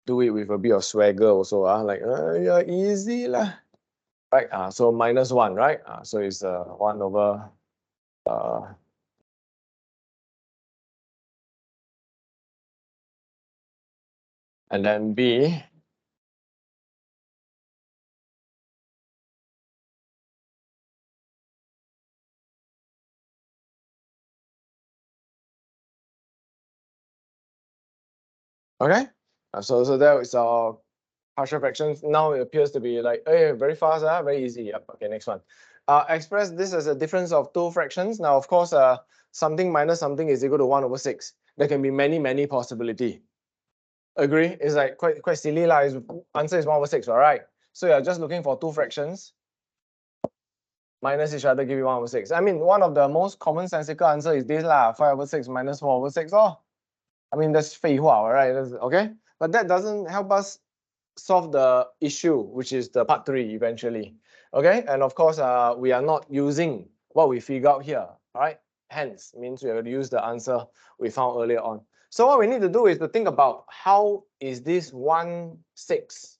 do it with a bit of swagger also. Like, yeah, easy lah. Right, so -1, right? So it's 1 over and then B okay. So that is our partial fractions. Now it appears to be like, hey, very fast, very easy. Yep. Okay, next one. Express this as a difference of two fractions. Now, of course, something minus something is equal to 1 over 6. There can be many possibility. Agree? It's like quite silly lah. Answer is 1 over 6, all right? So you're just looking for two fractions minus each other, give you 1 over 6. I mean, one of the most commonsensical answer is this lah, 5 over 6 minus 4 over 6. Oh, I mean, that's 废话, right? That's, okay, but that doesn't help us solve the issue, which is the part 3 eventually. Okay, and of course, we are not using what we figure out here, all right? Hence, means we have to use the answer we found earlier on. So what we need to do is to think about how is this 1, 6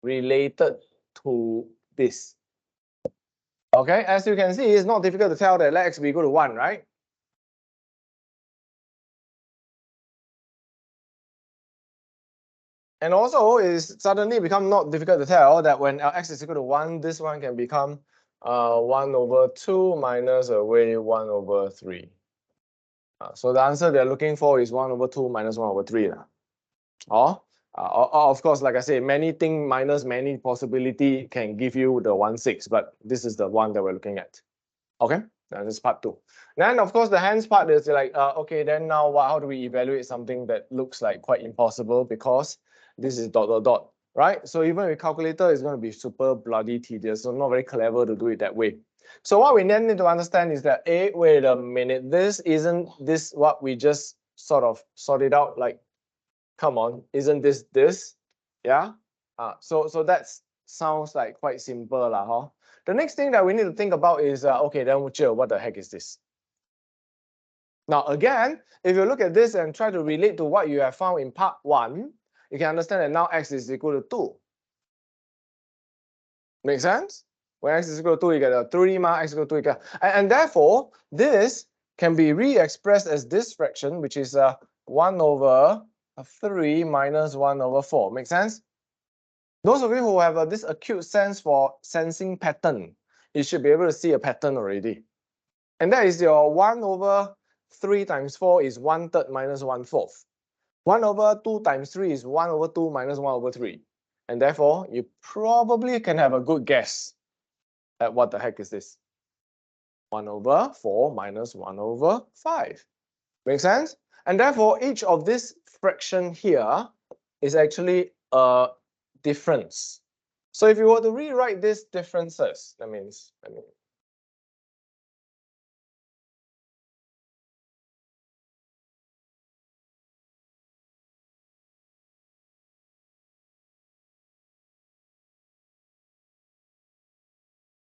related to this. Okay, as you can see, it's not difficult to tell that let x be equal to 1, right? And also, it's suddenly become not difficult to tell that when x is equal to 1, this one can become 1 over 2 minus away 1 over 3. So the answer they're looking for is 1 over 2 minus 1 over 3. Or of course, like I say, many things minus many possibility can give you the 1, 6, but this is the one that we're looking at. Okay, this is part 2. Then, of course, the hence part is like, okay, then now how do we evaluate something that looks like quite impossible because this is ... right? So even with calculator, it's going to be super bloody tedious, so not very clever to do it that way. So what we then need to understand is that, wait a minute, this isn't this what we just sort of sorted out, like, come on, isn't this? Yeah? So that sounds like quite simple lah, huh? The next thing that we need to think about is, okay, then what the heck is this? Now, again, if you look at this and try to relate to what you have found in part 1, you can understand that now x is equal to 2. Make sense? When x is equal to 2, you get a 3, x is equal to 2, you get, and therefore, this can be re-expressed as this fraction, which is 1 over 3 minus 1 over 4. Make sense? Those of you who have this acute sense for sensing pattern, you should be able to see a pattern already. And that is your 1 over 3 times 4 is 1/3 minus 1/4. 1 over 2 times 3 is 1 over 2 minus 1 over 3. And therefore, you probably can have a good guess at what the heck is this. 1 over 4 minus 1 over 5. Make sense? And therefore, each of this fraction here is actually a difference. So if you were to rewrite these differences, that means,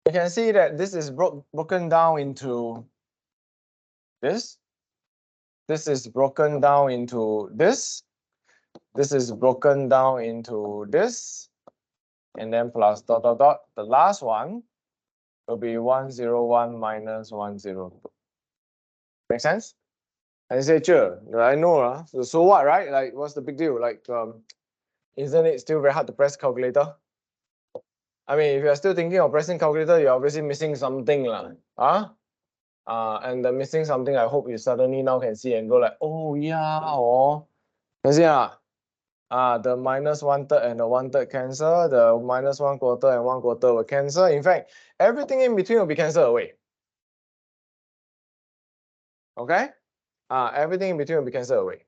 you can see that this is broken down into this. This is broken down into this. This is broken down into this. And then plus ... The last one will be 101 minus 102. Make sense? And you say, sure, I know. So what, right? Like, what's the big deal? Like, isn't it still very hard to press calculator? I mean, if you're still thinking of pressing calculator, you're obviously missing something. And the missing something, I hope you suddenly now can see and go like, oh yeah, can see the minus 1/3 and the 1/3 cancel, the minus 1/4 and 1/4 will cancel. In fact, everything in between will be cancelled away. Okay? Everything in between will be cancelled away.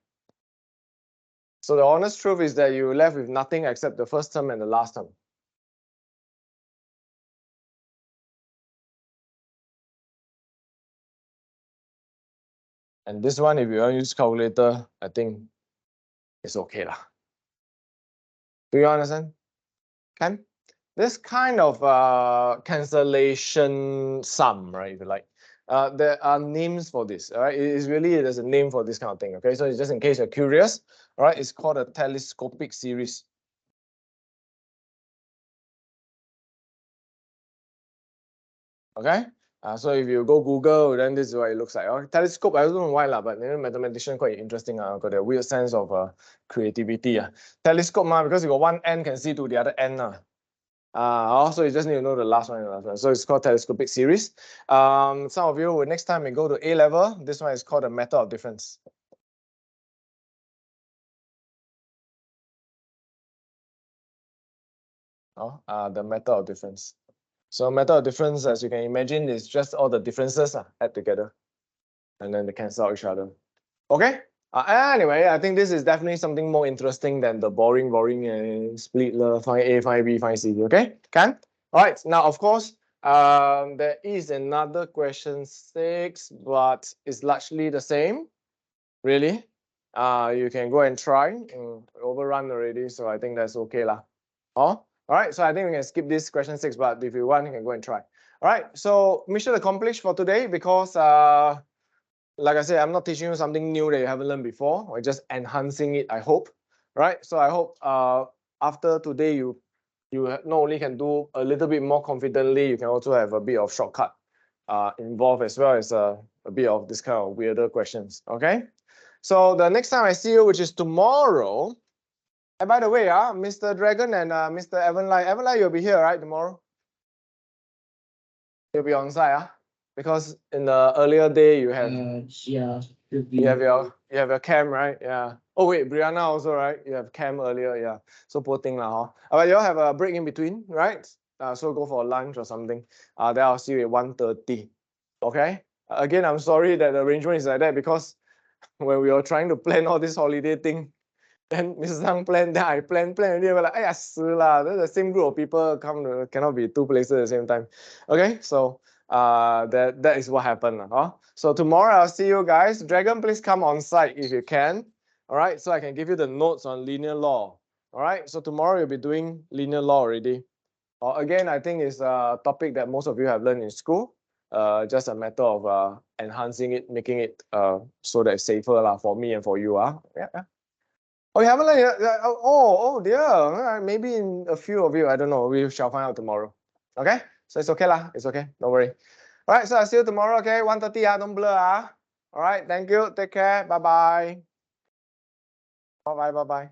So the honest truth is that you're left with nothing except the first term and the last term. And this one, if you want to use calculator, I think it's okay lah. Do you understand? Can this kind of cancellation sum, right? If you like, there are names for this. All right, it's really there's a name for this kind of thing. Okay, so it's just in case you're curious. All right, it's called a telescopic series. Okay, so if you go Google, then this is what it looks like. Telescope, I don't know why lah, but mathematician quite interesting. Got a weird sense of creativity. Telescope, because you got one end can see to the other end. Also, you just need to know the last one. So it's called telescopic series. Some of you will next time we go to A level. This one is called the method of difference. The method of difference. So method of difference, as you can imagine, is just all the differences add together, and then they cancel out each other. Okay. Anyway, I think this is definitely something more interesting than the boring split find A, find B, find C. Okay, can? All right. Now, of course, there is another question 6, but it's largely the same. Really, you can go and try. Overrun already, so I think that's okay lah. All right. So I think we can skip this question 6, but if you want, you can go and try. All right. So mission accomplished for today because like I said, I'm not teaching you something new that you haven't learned before. We're just enhancing it, I hope. Right? So I hope after today, you not only can do a little bit more confidently, you can also have a bit of shortcut involved as well as a bit of this kind of weirder questions. Okay? So the next time I see you, which is tomorrow. And by the way, Mr. Dragon and Mr. Evan Lai, you'll be here, right, tomorrow? You'll be on site, because in the earlier day you have Yeah, you have your cam, right? Yeah. Oh wait, Brianna also, right? You have cam earlier, yeah. So poor thing lah, but you all have a break in between, right? So go for lunch or something. Then I'll see you at 1:30. Okay. Again, I'm sorry that the arrangement is like that because when we were trying to plan all this holiday thing, then Mrs. Sang plan, then I plan, and we're like, "Ay, then the same group of people come, cannot be 2 places at the same time." Okay, so that is what happened. So tomorrow I'll see you guys. Dragon, please come on site if you can. All right, so I can give you the notes on linear law. All right, so tomorrow you'll be doing linear law already. Again, I think it's a topic that most of you have learned in school. Just a matter of enhancing it, making it so that it's safer for me and for you. Yeah. Oh, you haven't learned yet? Oh dear. Maybe in a few of you, I don't know. We shall find out tomorrow. Okay? So it's okay lah. It's okay. Don't worry. All right. So I'll see you tomorrow. Okay? 1:30. Don't blur. All right. Thank you. Take care. Bye bye. Bye bye.